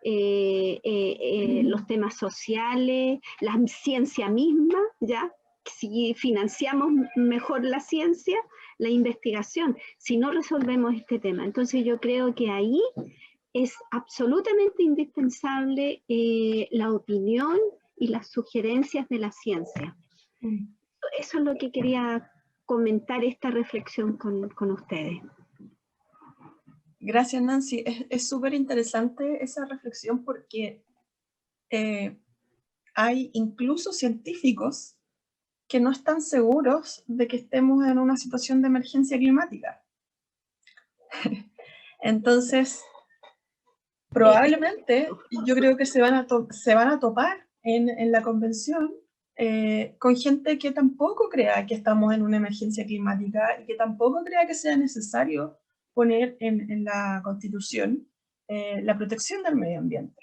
los temas sociales, la ciencia misma, ya. Si financiamos mejor la ciencia, la investigación, si no resolvemos este tema. Entonces yo creo que ahí es absolutamente indispensable la opinión y las sugerencias de la ciencia. Eso es lo que quería comentar esta reflexión con ustedes. Gracias, Nancy. Es súper interesante esa reflexión porque hay incluso científicos que no están seguros de que estemos en una situación de emergencia climática. Entonces, probablemente, yo creo que se van a topar en la convención con gente que tampoco crea que estamos en una emergencia climática y que tampoco crea que sea necesario poner en la Constitución la protección del medio ambiente.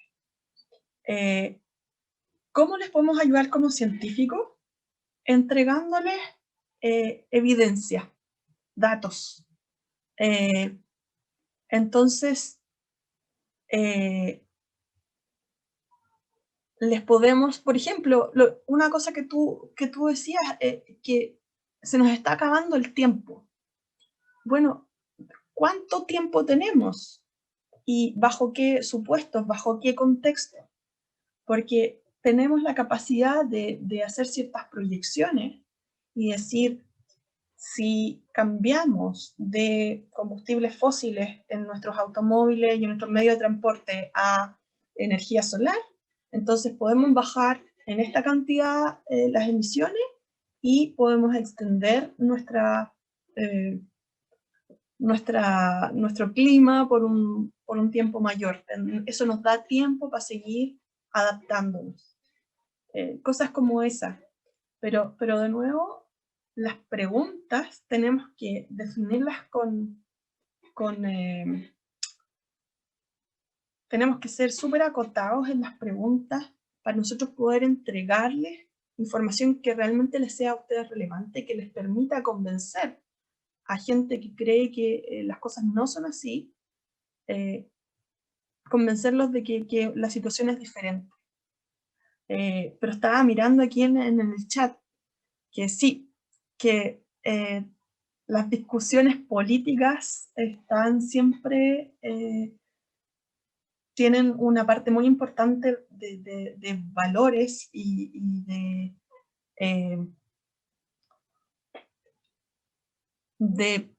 ¿Cómo les podemos ayudar como científicos? Entregándoles evidencia, datos. Entonces, les podemos, por ejemplo, una cosa que tú decías, que se nos está acabando el tiempo. Bueno, ¿cuánto tiempo tenemos? ¿Y bajo qué supuestos, bajo qué contexto? Porque tenemos la capacidad de hacer ciertas proyecciones y decir, si cambiamos de combustibles fósiles en nuestros automóviles y en nuestros medios de transporte a energía solar, entonces podemos bajar en esta cantidad las emisiones y podemos extender nuestro clima por un tiempo mayor. Eso nos da tiempo para seguir adaptándonos. Cosas como esa. Pero de nuevo, las preguntas tenemos que definirlas tenemos que ser súper acotados en las preguntas para nosotros poder entregarles información que realmente les sea a ustedes relevante, que les permita convencer a gente que cree que las cosas no son así, convencerlos de que la situación es diferente. Pero estaba mirando aquí en el chat que sí, que las discusiones políticas están siempre, tienen una parte muy importante de valores y de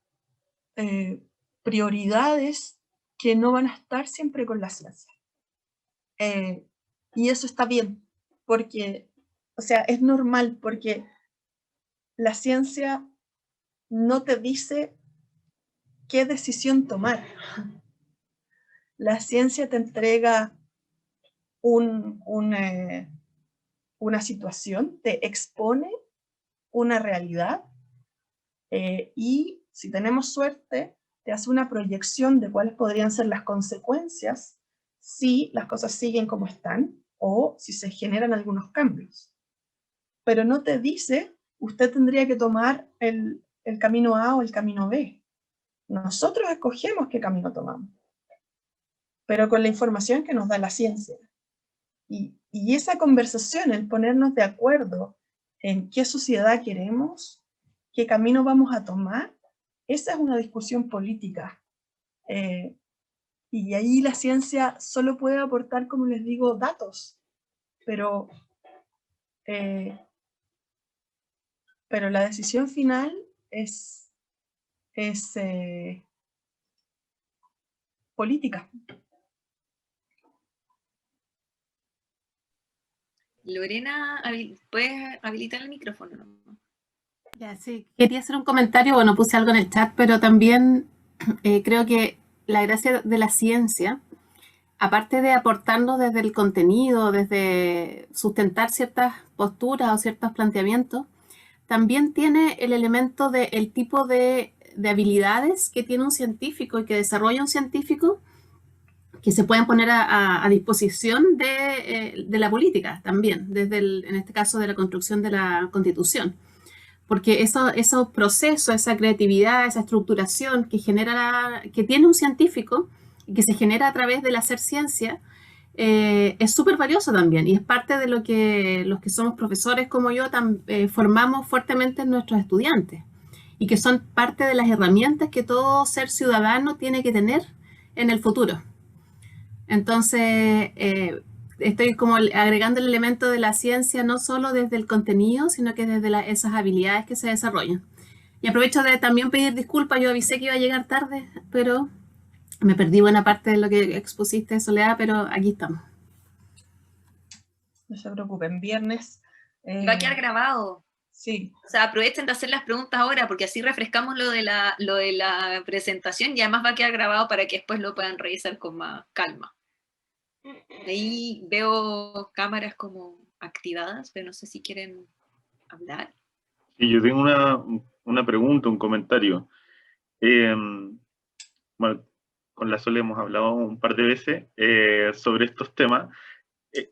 prioridades que no van a estar siempre con la ciencia. Y eso está bien, porque, o sea, es normal, porque la ciencia no te dice qué decisión tomar. La ciencia te entrega una situación, te expone una realidad y si tenemos suerte, te hace una proyección de cuáles podrían ser las consecuencias si las cosas siguen como están o si se generan algunos cambios. Pero no te dice, usted tendría que tomar el camino A o el camino B. Nosotros escogemos qué camino tomamos, pero con la información que nos da la ciencia. Y esa conversación, el ponernos de acuerdo en qué sociedad queremos, qué camino vamos a tomar, esa es una discusión política. Y ahí la ciencia solo puede aportar, como les digo, datos, pero la decisión final es política. Lorena, ¿puedes habilitar el micrófono? Ya, sí. Quería hacer un comentario, bueno, puse algo en el chat, pero también creo que la gracia de la ciencia, aparte de aportarnos desde el contenido, desde sustentar ciertas posturas o ciertos planteamientos, también tiene el elemento del tipo de habilidades que tiene un científico y que desarrolla un científico que se pueden poner a disposición de la política también, desde en este caso de la construcción de la Constitución. Porque esos procesos, esa creatividad, esa estructuración que tiene un científico y que se genera a través del hacer ciencia, es súper valioso también y es parte de lo que los que somos profesores como yo formamos fuertemente en nuestros estudiantes y que son parte de las herramientas que todo ser ciudadano tiene que tener en el futuro. Entonces, estoy como agregando el elemento de la ciencia no solo desde el contenido, sino que desde esas habilidades que se desarrollan. Y aprovecho de también pedir disculpas, yo avisé que iba a llegar tarde, pero me perdí buena parte de lo que expusiste, Soledad, pero aquí estamos. No se preocupen, viernes. Va a quedar grabado. Sí. O sea, aprovechen de hacer las preguntas ahora, porque así refrescamos lo de la presentación y además va a quedar grabado para que después lo puedan revisar con más calma. Ahí veo cámaras como activadas, pero no sé si quieren hablar. Sí, yo tengo una pregunta, un comentario. Bueno, con la Sole hemos hablado un par de veces sobre estos temas.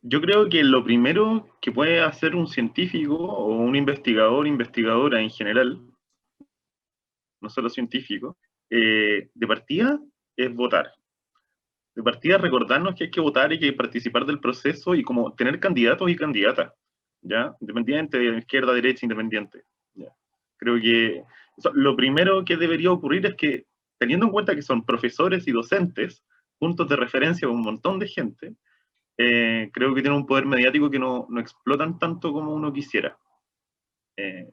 Yo creo que lo primero que puede hacer un científico o un investigador, investigadora en general, no solo científico, de partida es votar. De partida recordarnos que hay que votar y que participar del proceso y como tener candidatos y candidatas, ¿ya? Independiente, de izquierda, derecha, independiente. ¿Ya? Creo que lo primero que debería ocurrir es que, teniendo en cuenta que son profesores y docentes, puntos de referencia de un montón de gente, creo que tienen un poder mediático que no explotan tanto como uno quisiera.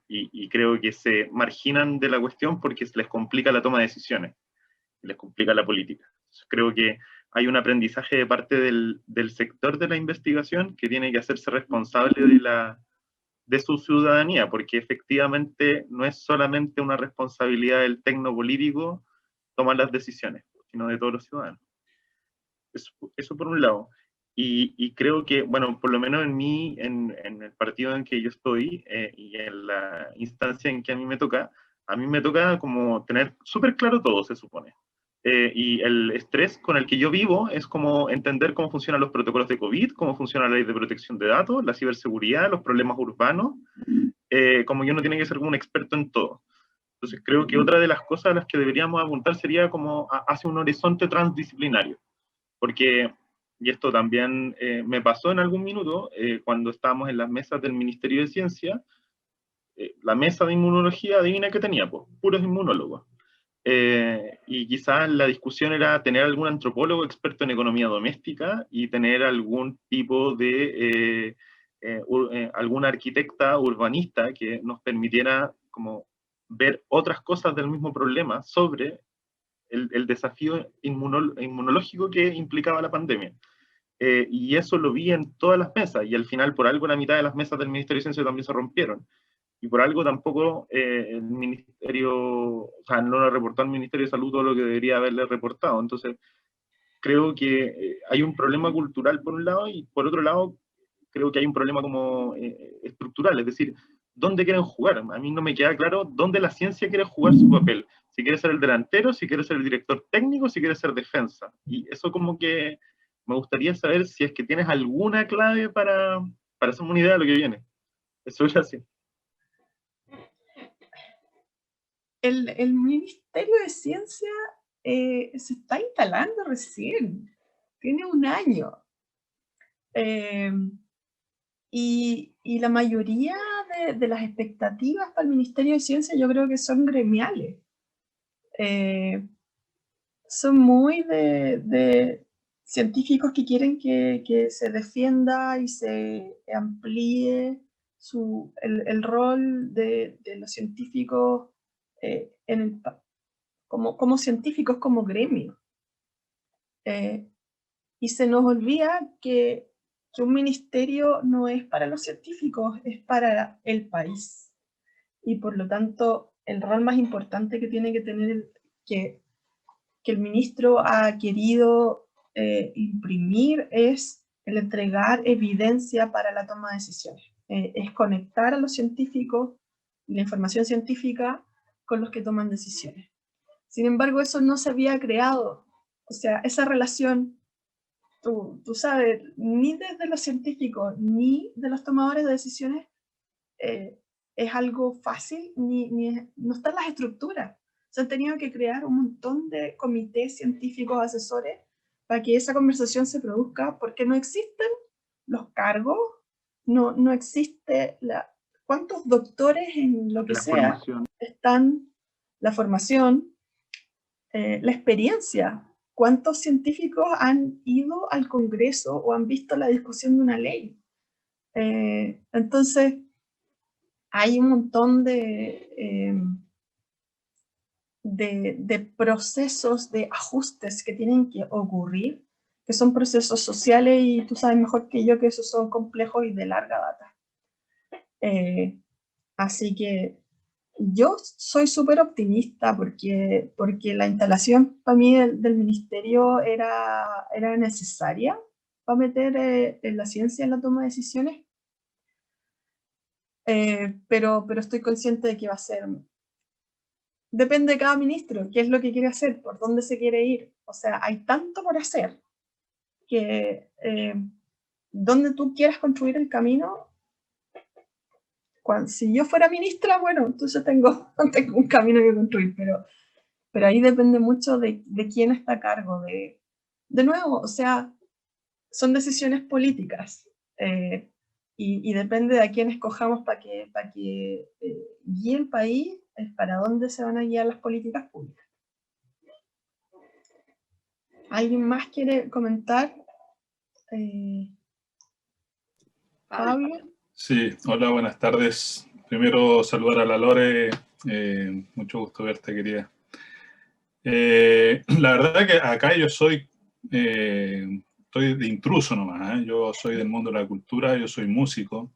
Y creo que se marginan de la cuestión porque se les complica la toma de decisiones, les complica la política. Creo que hay un aprendizaje de parte del sector de la investigación que tiene que hacerse responsable de su ciudadanía, porque efectivamente no es solamente una responsabilidad del tecnopolítico tomar las decisiones, sino de todos los ciudadanos. Eso por un lado. Y creo que, bueno, por lo menos en el partido en que yo estoy y en la instancia en que a mí me toca como tener súper claro todo, se supone. Y el estrés con el que yo vivo es como entender cómo funcionan los protocolos de COVID, cómo funciona la ley de protección de datos, la ciberseguridad, los problemas urbanos, como yo no tiene que ser como un experto en todo. Entonces creo que otra de las cosas a las que deberíamos apuntar sería como hacia un horizonte transdisciplinario. porque, y esto también me pasó en algún minuto, cuando estábamos en las mesas del Ministerio de Ciencia, la mesa de inmunología, adivina qué tenía, pues, puros inmunólogos. Y quizás la discusión era tener algún antropólogo experto en economía doméstica y tener algún tipo de, alguna arquitecta urbanista que nos permitiera como ver otras cosas del mismo problema sobre el desafío inmunológico que implicaba la pandemia. Y eso lo vi en todas las mesas, y al final por algo la mitad de las mesas del Ministerio de Ciencia también se rompieron. Y por algo tampoco el Ministerio, o sea, no le reportó al Ministerio de Salud todo lo que debería haberle reportado. Entonces, creo que hay un problema cultural por un lado, y por otro lado, creo que hay un problema como estructural, es decir, ¿dónde quieren jugar? A mí no me queda claro dónde la ciencia quiere jugar su papel. Si quiere ser el delantero, si quiere ser el director técnico, si quiere ser defensa. Y eso como que me gustaría saber si es que tienes alguna clave para hacerme una idea de lo que viene. Eso es así. El Ministerio de Ciencia se está instalando recién, tiene un año. Y la mayoría de las expectativas para el Ministerio de Ciencia yo creo que son gremiales. Son muy de científicos que quieren que se defienda y se amplíe el rol de los científicos como científicos, como gremio. Y se nos olvida que un ministerio no es para los científicos, es para el país. Y por lo tanto, el rol más importante que tiene que tener que el ministro ha querido imprimir es el entregar evidencia para la toma de decisiones. Es conectar a los científicos y la información científica con los que toman decisiones. Sin embargo, eso no se había creado. O sea, esa relación, tú sabes, ni desde los científicos ni de los tomadores de decisiones es algo fácil, no están las estructuras. Se han tenido que crear un montón de comités científicos asesores para que esa conversación se produzca, porque no existen los cargos, no existe cuántos doctores en lo que sea están, la formación, la experiencia. ¿Cuántos científicos han ido al Congreso o han visto la discusión de una ley? Entonces, hay un montón de procesos, de ajustes que tienen que ocurrir, que son procesos sociales, y tú sabes mejor que yo que esos son complejos y de larga data. Así que yo soy súper optimista porque la instalación para mí del ministerio era necesaria para meter la ciencia en la toma de decisiones, pero estoy consciente de que va a ser... Depende de cada ministro, qué es lo que quiere hacer, por dónde se quiere ir. O sea, hay tanto por hacer que donde tú quieras construir el camino, si yo fuera ministra, bueno, entonces tengo un camino que construir, pero ahí depende mucho de quién está a cargo. De nuevo, o sea, son decisiones políticas y depende de a quién escojamos para que guíe el país, es para dónde se van a guiar las políticas públicas. ¿Alguien más quiere comentar? Pablo. Sí, hola, buenas tardes. Primero saludar a la Lore, mucho gusto verte, querida. La verdad que acá yo estoy de intruso nomás, yo soy del mundo de la cultura, yo soy músico,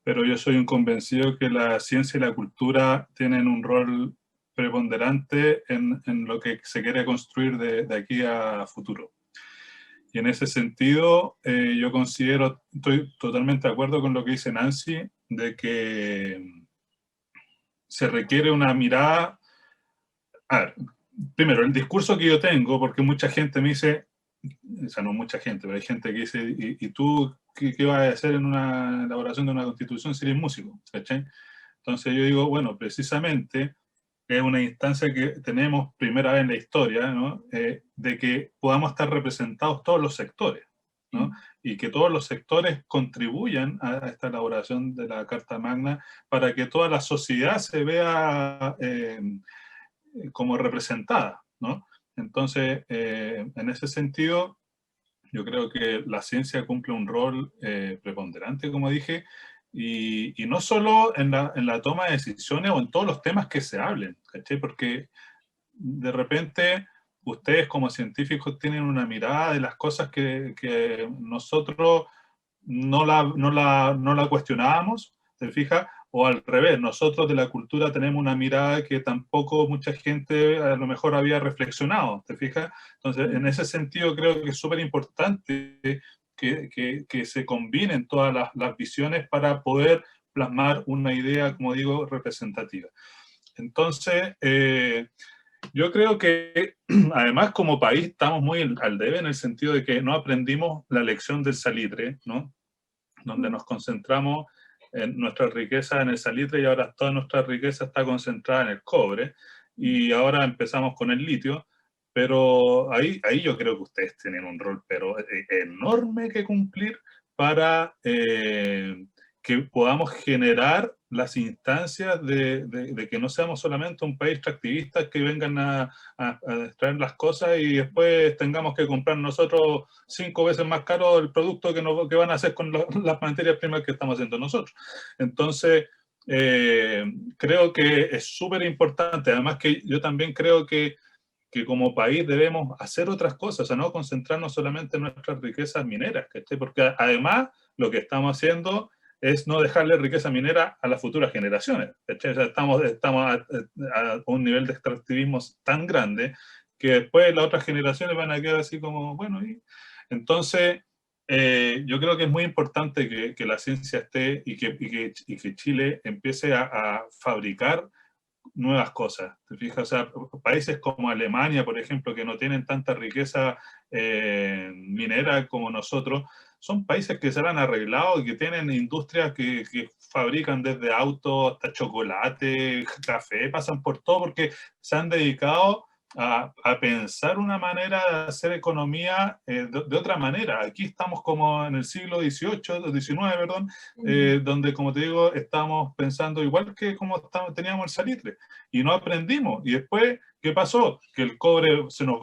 pero yo soy un convencido que la ciencia y la cultura tienen un rol preponderante en lo que se quiere construir de aquí a futuro. Y en ese sentido, yo estoy totalmente de acuerdo con lo que dice Nancy, de que se requiere una mirada. A ver, primero, el discurso que yo tengo, porque mucha gente me dice, o sea, no mucha gente, pero hay gente que dice, ¿y tú qué vas a hacer en una elaboración de una constitución si eres músico? ¿Cachai? Entonces yo digo, bueno, precisamente es una instancia que tenemos primera vez en la historia, ¿no? De que podamos estar representados todos los sectores, ¿no? Y que todos los sectores contribuyan a esta elaboración de la Carta Magna para que toda la sociedad se vea como representada, ¿no? Entonces, en ese sentido, yo creo que la ciencia cumple un rol preponderante, como dije, y no solo en la toma de decisiones o en todos los temas que se hablen, ¿cachai? Porque de repente ustedes como científicos tienen una mirada de las cosas que nosotros no la cuestionábamos, ¿te fijas? O al revés, nosotros de la cultura tenemos una mirada que tampoco mucha gente a lo mejor había reflexionado, ¿te fijas? Entonces, en ese sentido creo que es súper importante que se combinen todas las visiones para poder plasmar una idea, como digo, representativa. Entonces, yo creo que además como país estamos muy al debe en el sentido de que no aprendimos la lección del salitre, ¿no? Donde nos concentramos en nuestra riqueza en el salitre y ahora toda nuestra riqueza está concentrada en el cobre y ahora empezamos con el litio, pero ahí yo creo que ustedes tienen un rol pero enorme que cumplir para que podamos generar las instancias de que no seamos solamente un país extractivista que vengan a extraer las cosas y después tengamos que comprar nosotros 5 veces más caro el producto que van a hacer con las materias primas que estamos haciendo nosotros. Entonces, creo que es súper importante. Además que yo también creo que como país debemos hacer otras cosas, o sea, no concentrarnos solamente en nuestras riquezas mineras, ¿cachai? Porque además lo que estamos haciendo es no dejarle riqueza minera a las futuras generaciones. ¿Cachai? O sea, estamos a un nivel de extractivismo tan grande que después las otras generaciones van a quedar así como, bueno, y entonces yo creo que es muy importante que la ciencia esté y que Chile empiece a fabricar nuevas cosas, ¿te fijas? O sea, países como Alemania, por ejemplo, que no tienen tanta riqueza minera como nosotros, son países que se han arreglado y que tienen industrias que fabrican desde autos hasta chocolate, café, pasan por todo porque se han dedicado a pensar una manera de hacer economía de otra manera. Aquí estamos como en el siglo XVIII, XIX, perdón, donde, como te digo, estamos pensando igual que como teníamos el salitre, y no aprendimos. Y después, ¿qué pasó? Que el cobre se nos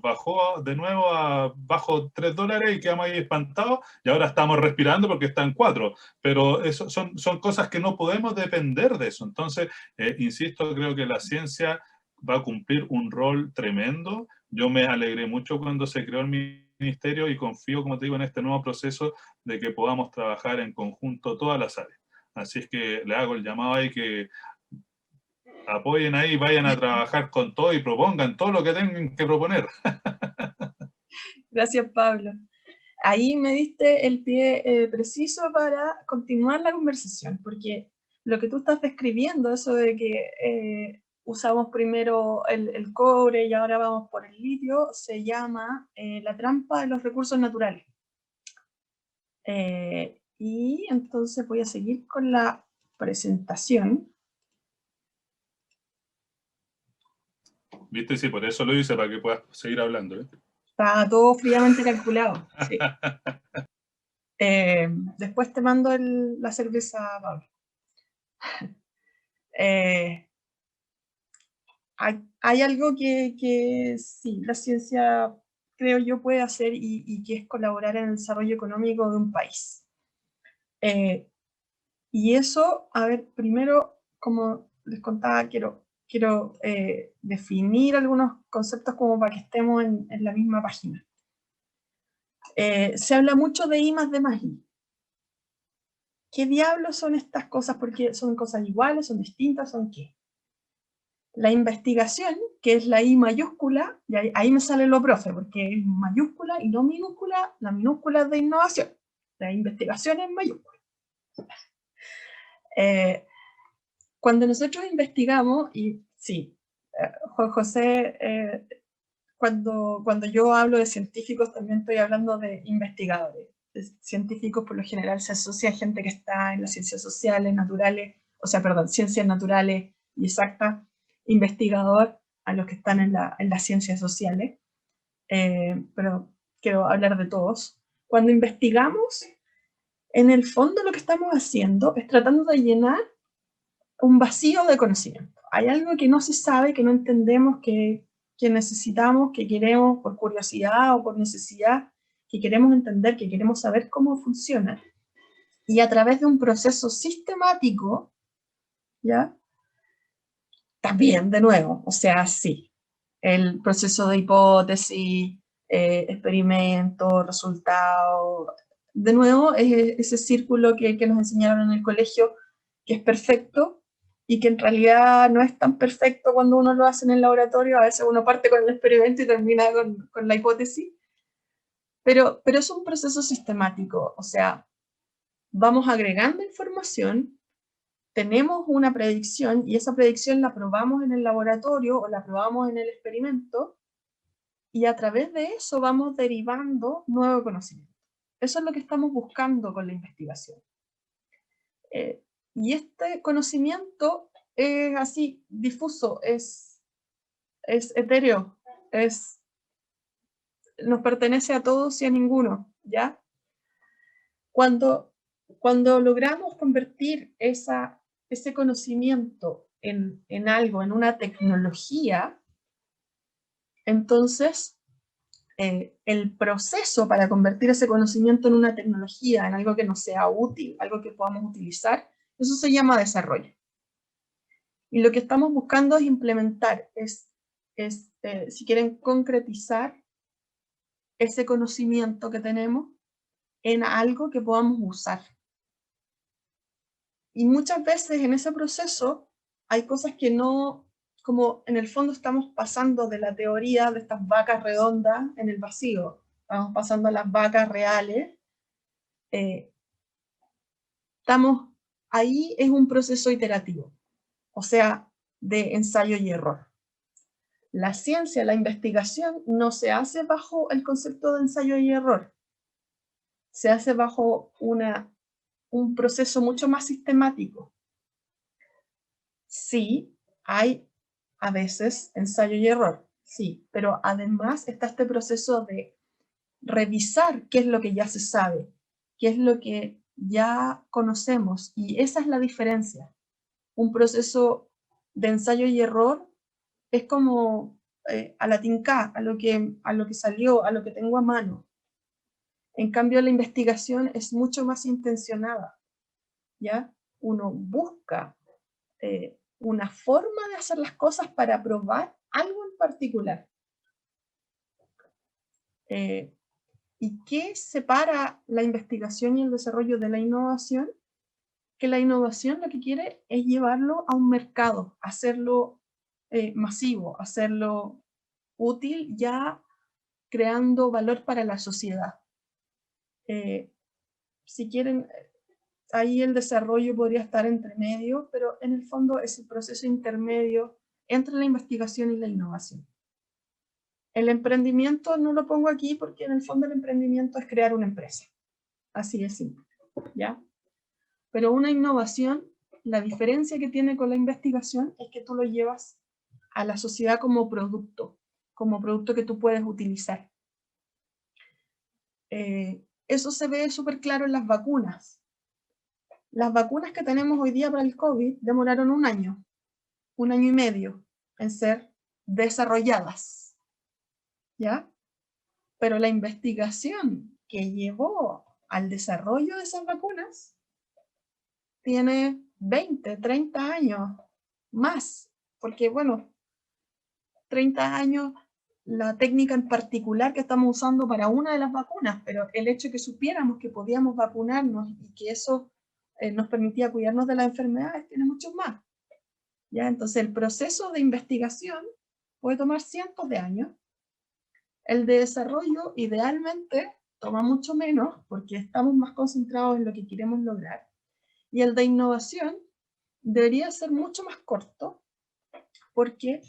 bajó de nuevo a bajo $3 y quedamos ahí espantados, y ahora estamos respirando porque está en 4. Pero eso son cosas que no podemos depender de eso. Entonces, insisto, creo que la ciencia va a cumplir un rol tremendo. Yo me alegré mucho cuando se creó el ministerio y confío, como te digo, en este nuevo proceso de que podamos trabajar en conjunto todas las áreas. Así es que le hago el llamado ahí que apoyen ahí, vayan a trabajar con todo y propongan todo lo que tengan que proponer. Gracias, Pablo. Ahí me diste el pie preciso para continuar la conversación, porque lo que tú estás describiendo, eso de que usamos primero el cobre y ahora vamos por el litio, se llama la trampa de los recursos naturales. Y entonces voy a seguir con la presentación. ¿Viste? Sí, por eso lo hice, para que puedas seguir hablando. Está todo fríamente calculado. Sí. Después te mando la cerveza, Pablo. Hay algo que sí, la ciencia, creo yo, puede hacer y que es colaborar en el desarrollo económico de un país. Y eso, a ver, primero, como les contaba, quiero definir algunos conceptos como para que estemos en la misma página. Se habla mucho de I más D más I. ¿Qué diablos son estas cosas? Porque son cosas iguales, son distintas, ¿son qué? La investigación, que es la I mayúscula, y ahí me sale lo profe, porque es mayúscula y no minúscula, la minúscula es de innovación, la investigación es mayúscula. Cuando nosotros investigamos, y sí, Juan José, cuando yo hablo de científicos también estoy hablando de investigadores. Científicos por lo general se asocia a gente que está en las ciencias sociales, naturales, o sea, perdón, ciencias naturales y exactas, investigador a los que están en las ciencias sociales, pero quiero hablar de todos. Cuando investigamos, en el fondo lo que estamos haciendo es tratando de llenar un vacío de conocimiento. Hay algo que no se sabe, que no entendemos, que necesitamos, que queremos por curiosidad o por necesidad, que queremos entender, que queremos saber cómo funciona. Y a través de un proceso sistemático, ¿ya? También, de nuevo, o sea, sí, el proceso de hipótesis, experimento, resultado, de nuevo, es ese círculo que nos enseñaron en el colegio, que es perfecto, y que en realidad no es tan perfecto cuando uno lo hace en el laboratorio. A veces uno parte con el experimento y termina con la hipótesis, pero es un proceso sistemático, o sea, vamos agregando información, tenemos una predicción, y esa predicción la probamos en el laboratorio o la probamos en el experimento, y a través de eso vamos derivando nuevo conocimiento. Eso es lo que estamos buscando con la investigación. Y este conocimiento es así, difuso, es etéreo, nos pertenece a todos y a ninguno, ¿ya? Cuando logramos convertir ese conocimiento en algo, en una tecnología, entonces el proceso para convertir ese conocimiento en una tecnología, en algo que nos sea útil, algo que podamos utilizar, eso se llama desarrollo. Y lo que estamos buscando es implementar, si quieren, concretizar ese conocimiento que tenemos en algo que podamos usar. Y muchas veces en ese proceso hay cosas que no, como en el fondo estamos pasando de la teoría de estas vacas redondas en el vacío, estamos pasando a las vacas reales, ahí es un proceso iterativo, o sea, de ensayo y error. La ciencia, la investigación, no se hace bajo el concepto de ensayo y error, se hace bajo un proceso mucho más sistemático. Sí, hay a veces ensayo y error, sí, pero además está este proceso de revisar qué es lo que ya se sabe, qué es lo que ya conocemos, y esa es la diferencia. Un proceso de ensayo y error es como a la tinca, a lo que salió, a lo que tengo a mano. En cambio, la investigación es mucho más intencionada, ¿ya? Uno busca una forma de hacer las cosas para probar algo en particular. ¿Y qué separa la investigación y el desarrollo de la innovación? Que la innovación lo que quiere es llevarlo a un mercado, hacerlo masivo, hacerlo útil, ya creando valor para la sociedad. Si quieren, ahí el desarrollo podría estar entre medio, pero en el fondo es el proceso intermedio entre la investigación y la innovación. El emprendimiento no lo pongo aquí porque en el fondo el emprendimiento es crear una empresa. Así de simple, ¿ya? Pero una innovación, la diferencia que tiene con la investigación es que tú lo llevas a la sociedad como producto que tú puedes utilizar. Eso se ve súper claro en las vacunas. Las vacunas que tenemos hoy día para el COVID demoraron un año y medio en ser desarrolladas, ¿ya? Pero la investigación que llevó al desarrollo de esas vacunas tiene 20, 30 años más, porque bueno, 30 años la técnica en particular que estamos usando para una de las vacunas, pero el hecho de que supiéramos que podíamos vacunarnos y que eso nos permitía cuidarnos de las enfermedades tiene muchos más, ¿ya? Entonces el proceso de investigación puede tomar cientos de años. El de desarrollo idealmente toma mucho menos porque estamos más concentrados en lo que queremos lograr. Y el de innovación debería ser mucho más corto porque,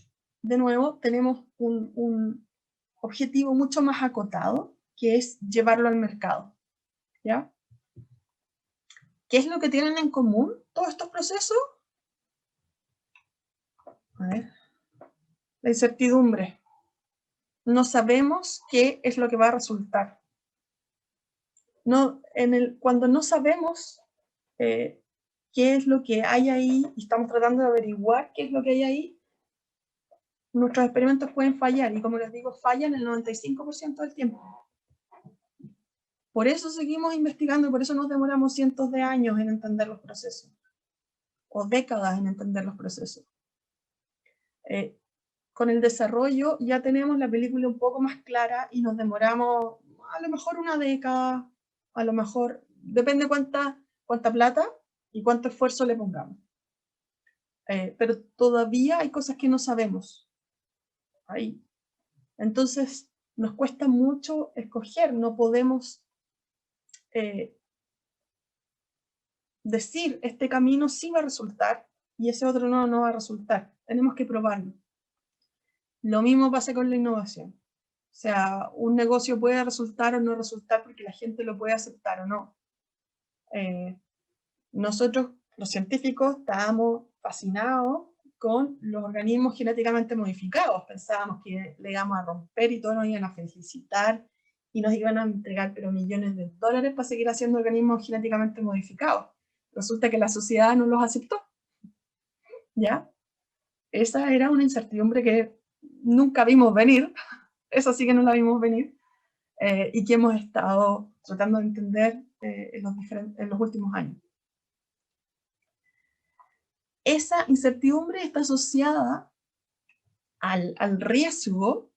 de nuevo, tenemos un objetivo mucho más acotado, que es llevarlo al mercado, ¿ya? ¿Qué es lo que tienen en común todos estos procesos? A ver, La incertidumbre. No sabemos qué es lo que va a resultar. Cuando no sabemos qué es lo que hay ahí y estamos tratando de averiguar qué es lo que hay ahí, nuestros experimentos pueden fallar, y como les digo, fallan el 95% del tiempo. Por eso seguimos investigando, por eso nos demoramos cientos de años en entender los procesos, o décadas en entender los procesos. Con el desarrollo ya tenemos la película un poco más clara y nos demoramos a lo mejor una década, a lo mejor, depende cuánta plata y cuánto esfuerzo le pongamos. Pero todavía hay cosas que no sabemos. Ahí. Entonces, nos cuesta mucho escoger, no podemos decir, este camino sí va a resultar y ese otro no va a resultar. Tenemos que probarlo. Lo mismo pasa con la innovación. O sea, un negocio puede resultar o no resultar porque la gente lo puede aceptar o no. Nosotros, los científicos, estábamos fascinados con los organismos genéticamente modificados. Pensábamos que le íbamos a romper y todos nos iban a felicitar y nos iban a entregar pero millones de dólares para seguir haciendo organismos genéticamente modificados. Resulta que la sociedad no los aceptó. ¿Ya? Esa era una incertidumbre que nunca vimos venir. Esa sí que no la vimos venir. Y que hemos estado tratando de entender en los últimos años. Esa incertidumbre está asociada al riesgo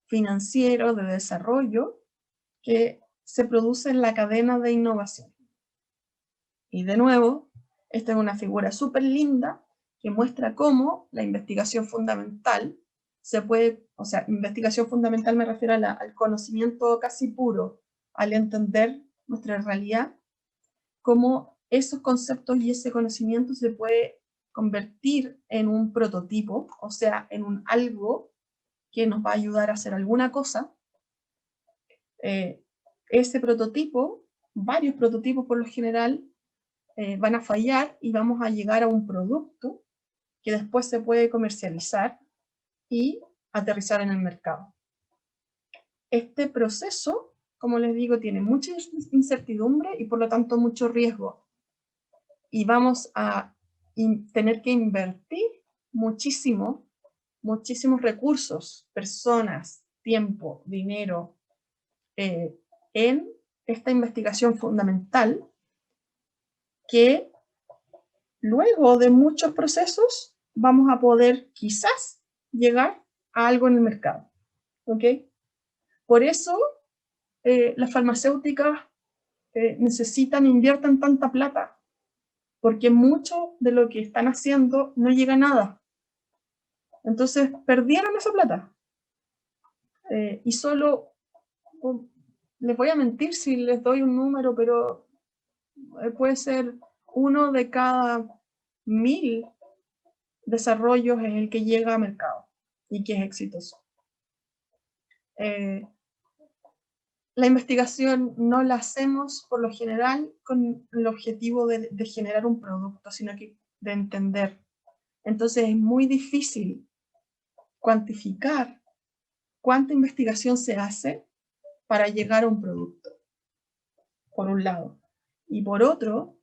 financiero de desarrollo que se produce en la cadena de innovación. Y de nuevo, esta es una figura súper linda que muestra cómo la investigación fundamental se puede, o sea, investigación fundamental me refiero al conocimiento casi puro, al entender nuestra realidad, cómo esos conceptos y ese conocimiento se puede convertir en un prototipo, o sea, en un algo que nos va a ayudar a hacer alguna cosa. Ese prototipo, varios prototipos por lo general, van a fallar y vamos a llegar a un producto que después se puede comercializar y aterrizar en el mercado. Este proceso, como les digo, tiene mucha incertidumbre y por lo tanto mucho riesgo. Y vamos a tener que invertir muchísimos recursos, personas, tiempo, dinero, en esta investigación fundamental que luego de muchos procesos vamos a poder quizás llegar a algo en el mercado. ¿Ok? Por eso las farmacéuticas invierten tanta plata, porque mucho de lo que están haciendo no llega a nada. Entonces perdieron esa plata. Y solo, les voy a mentir si les doy un número, pero puede ser 1 de cada 1000 desarrollos es el que llega a mercado y que es exitoso. La investigación no la hacemos por lo general con el objetivo de generar un producto, sino que de entender. Entonces es muy difícil cuantificar cuánta investigación se hace para llegar a un producto, por un lado. Y por otro,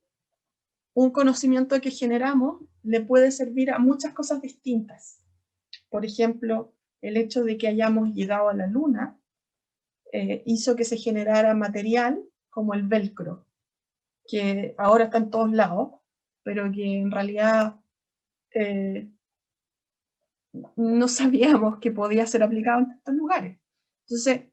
un conocimiento que generamos le puede servir a muchas cosas distintas. Por ejemplo, el hecho de que hayamos llegado a la Luna hizo que se generara material como el velcro, que ahora está en todos lados, pero que en realidad no sabíamos que podía ser aplicado en estos lugares. Entonces,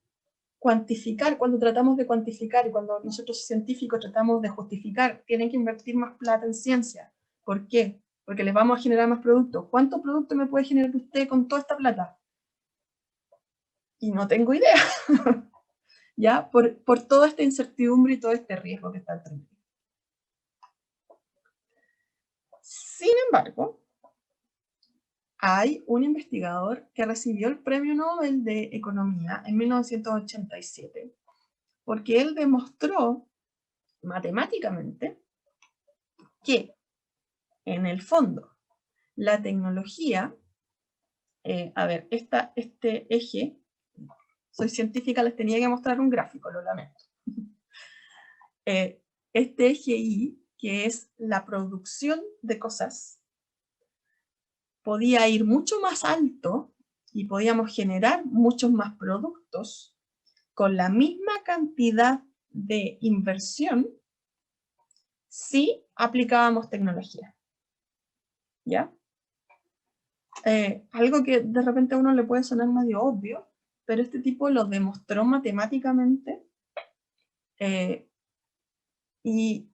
cuantificar, cuando tratamos de cuantificar y cuando nosotros científicos tratamos de justificar, tienen que invertir más plata en ciencia. ¿Por qué? Porque les vamos a generar más productos. ¿Cuánto producto me puede generar usted con toda esta plata? Y no tengo idea. ¿Ya? Por toda esta incertidumbre y todo este riesgo que está al frente. Sin embargo, hay un investigador que recibió el Premio Nobel de Economía en 1987, porque él demostró matemáticamente que, en el fondo, la tecnología A ver, este eje, soy científica, les tenía que mostrar un gráfico, lo lamento. Este eje Y, que es la producción de cosas, podía ir mucho más alto y podíamos generar muchos más productos con la misma cantidad de inversión si aplicábamos tecnología. ¿Ya? Algo que de repente a uno le puede sonar medio obvio, pero este tipo lo demostró matemáticamente, y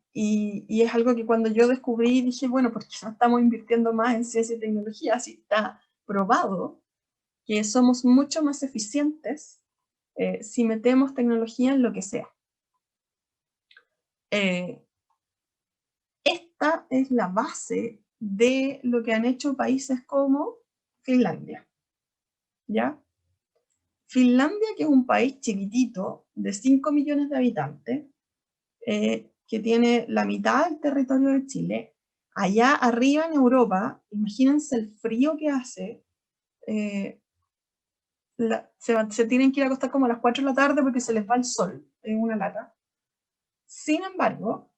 es algo que cuando yo descubrí dije, bueno, ¿por qué no estamos invirtiendo más en ciencia y tecnología? Si está probado que somos mucho más eficientes si metemos tecnología en lo que sea. Esta es la base de lo que han hecho países como Finlandia. ¿Ya? Finlandia, que es un país chiquitito, de 5 millones de habitantes, que tiene la mitad del territorio de Chile, allá arriba en Europa, imagínense el frío que hace, se tienen que ir a acostar como a las 4 de la tarde porque se les va el sol, en una lata. Sin embargo,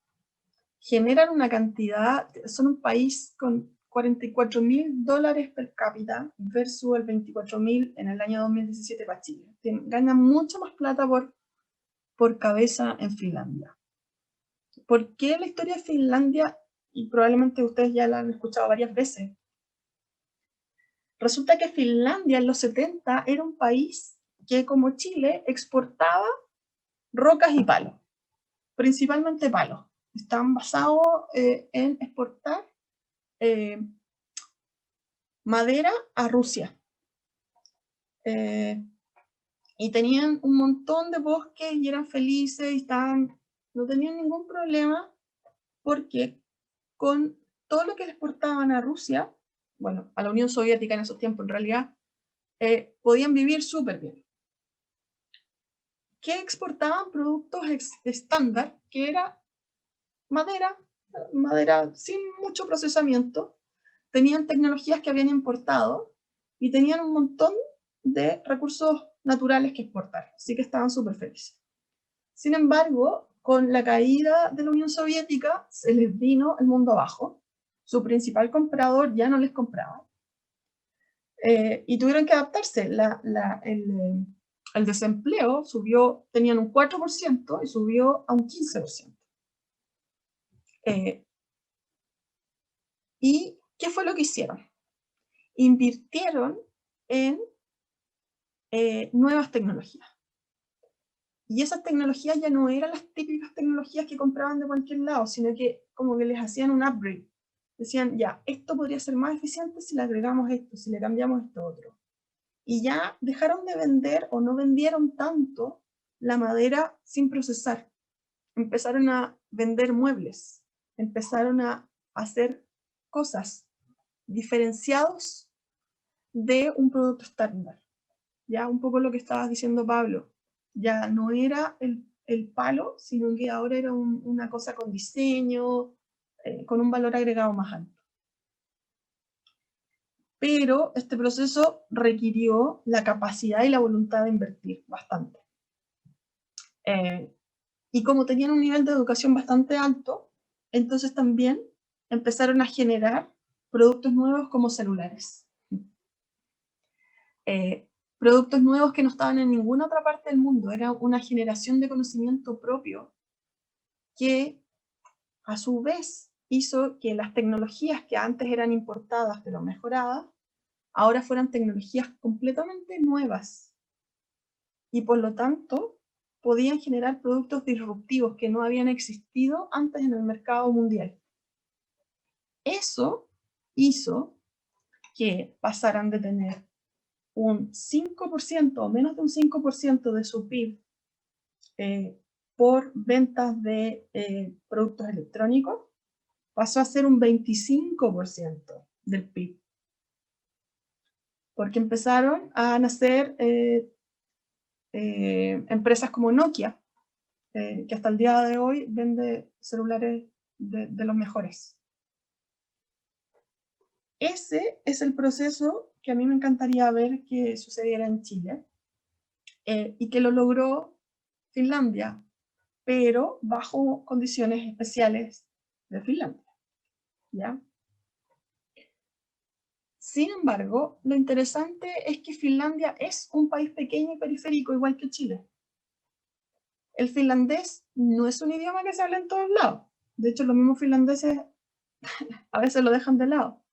generan una cantidad, son un país con $44.000 per cápita versus el 24.000 en el año 2017 para Chile. Ganan mucho más plata por cabeza en Finlandia. ¿Por qué la historia de Finlandia? Y probablemente ustedes ya la han escuchado varias veces. Resulta que Finlandia en los 70 era un país que, como Chile, exportaba rocas y palos, principalmente palos. Estaban basados en exportar madera a Rusia. Y tenían un montón de bosques y eran felices y no tenían ningún problema porque con todo lo que exportaban a Rusia, bueno, a la Unión Soviética en esos tiempos en realidad, podían vivir súper bien. ¿Qué exportaban? Productos estándar, que era madera sin mucho procesamiento. Tenían tecnologías que habían importado y tenían un montón de recursos naturales que exportar, así que estaban súper felices. Sin embargo, con la caída de la Unión Soviética se les vino el mundo abajo, su principal comprador ya no les compraba, y tuvieron que adaptarse. El desempleo subió, tenían un 4% y subió a un 15%. ¿Y qué fue lo que hicieron? Invirtieron en nuevas tecnologías. Y esas tecnologías ya no eran las típicas tecnologías que compraban de cualquier lado, sino que como que les hacían un upgrade. Decían, ya, esto podría ser más eficiente si le agregamos esto, si le cambiamos esto otro. Y ya dejaron de vender o no vendieron tanto la madera sin procesar. Empezaron a vender muebles, empezaron a hacer cosas diferenciados de un producto estándar. Ya un poco lo que estabas diciendo, Pablo, ya no era el palo, sino que ahora era una cosa con diseño, con un valor agregado más alto. Pero este proceso requirió la capacidad y la voluntad de invertir bastante. Y como tenían un nivel de educación bastante alto, entonces también empezaron a generar productos nuevos como celulares. Productos nuevos que no estaban en ninguna otra parte del mundo. Era una generación de conocimiento propio que a su vez hizo que las tecnologías que antes eran importadas pero mejoradas, ahora fueran tecnologías completamente nuevas. Y por lo tanto, podían generar productos disruptivos que no habían existido antes en el mercado mundial. Eso hizo que pasaran de tener un 5% o menos de un 5% de su PIB por ventas de productos electrónicos, pasó a ser un 25% del PIB. Porque empezaron a nacer empresas como Nokia, que hasta el día de hoy vende celulares de los mejores. Ese es el proceso que a mí me encantaría ver que sucediera en Chile, y que lo logró Finlandia, pero bajo condiciones especiales de Finlandia, ¿ya? Sin embargo, lo interesante es que Finlandia es un país pequeño y periférico, igual que Chile. El finlandés no es un idioma que se habla en todos lados. De hecho, los mismos finlandeses a veces lo dejan de lado.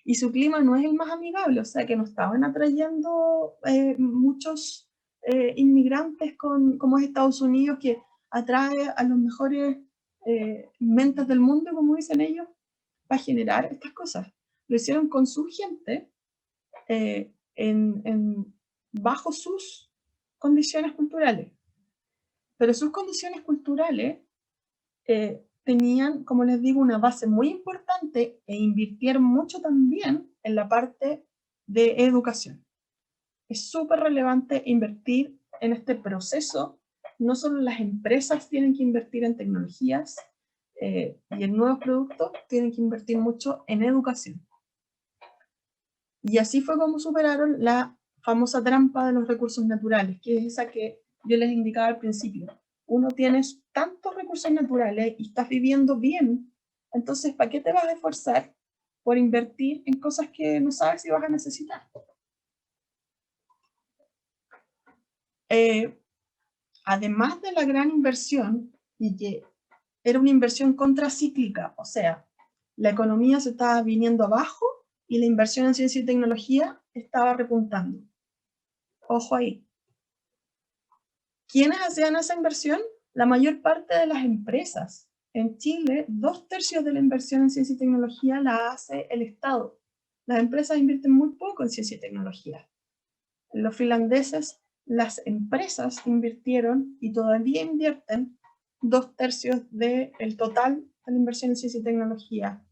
Y su clima no es el más amigable, o sea que no estaban atrayendo muchos inmigrantes como es Estados Unidos, que atrae a los mejores mentes del mundo, como dicen ellos, para generar estas cosas. Lo hicieron con su gente bajo sus condiciones culturales. Pero sus condiciones culturales tenían, como les digo, una base muy importante e invirtieron mucho también en la parte de educación. Es súper relevante invertir en este proceso. No solo las empresas tienen que invertir en tecnologías y en nuevos productos, tienen que invertir mucho en educación. Y así fue como superaron la famosa trampa de los recursos naturales, que es esa que yo les indicaba al principio. Uno tiene tantos recursos naturales y estás viviendo bien, entonces, ¿para qué te vas a esforzar por invertir en cosas que no sabes si vas a necesitar? Además de la gran inversión, y que era una inversión contracíclica, o sea, la economía se estaba viniendo abajo y la inversión en ciencia y tecnología estaba repuntando. Ojo ahí. ¿Quiénes hacían esa inversión? La mayor parte de las empresas. En Chile, 2/3 de la inversión en ciencia y tecnología la hace el Estado. Las empresas invierten muy poco en ciencia y tecnología. Los finlandeses, las empresas invirtieron y todavía invierten 2/3 del total de la inversión en ciencia y tecnología.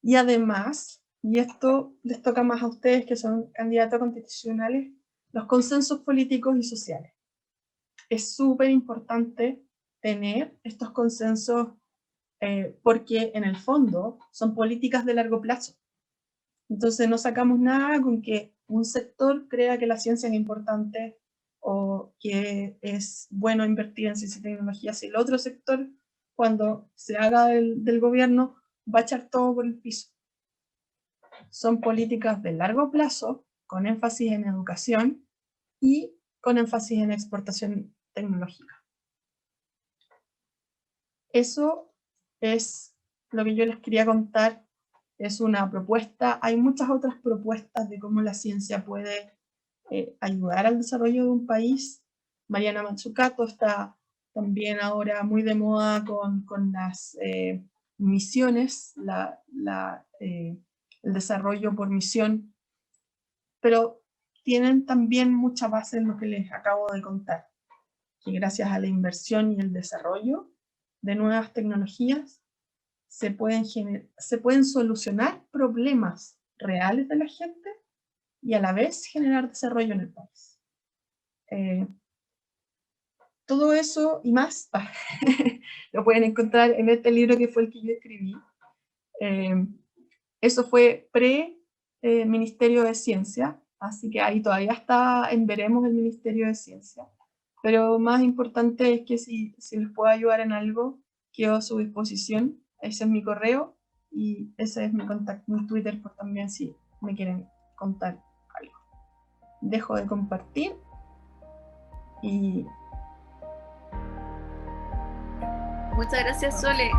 Y además, y esto les toca más a ustedes que son candidatos constitucionales, los consensos políticos y sociales. Es súper importante tener estos consensos porque en el fondo son políticas de largo plazo. Entonces no sacamos nada con que un sector crea que la ciencia es importante o que es bueno invertir en ciencia y tecnología, si el otro sector, cuando se haga del gobierno, va a echar todo por el piso. Son políticas de largo plazo, con énfasis en educación y con énfasis en exportación tecnológica. Eso es lo que yo les quería contar. Es una propuesta. Hay muchas otras propuestas de cómo la ciencia puede ayudar al desarrollo de un país. Mariana Mazzucato está también ahora muy de moda con las misiones, el desarrollo por misión, pero tienen también mucha base en lo que les acabo de contar, que gracias a la inversión y el desarrollo de nuevas tecnologías se pueden solucionar problemas reales de la gente y a la vez generar desarrollo en el país. Todo eso y más lo pueden encontrar en este libro que fue el que yo escribí. Eso fue pre-Ministerio de Ciencia, así que ahí todavía está en veremos el Ministerio de Ciencia. Pero más importante es que si les puedo ayudar en algo, quedo a su disposición. Ese es mi correo y ese es mi contacto, mi Twitter, por también si me quieren contar algo. Dejo de compartir y... Muchas gracias, Sole.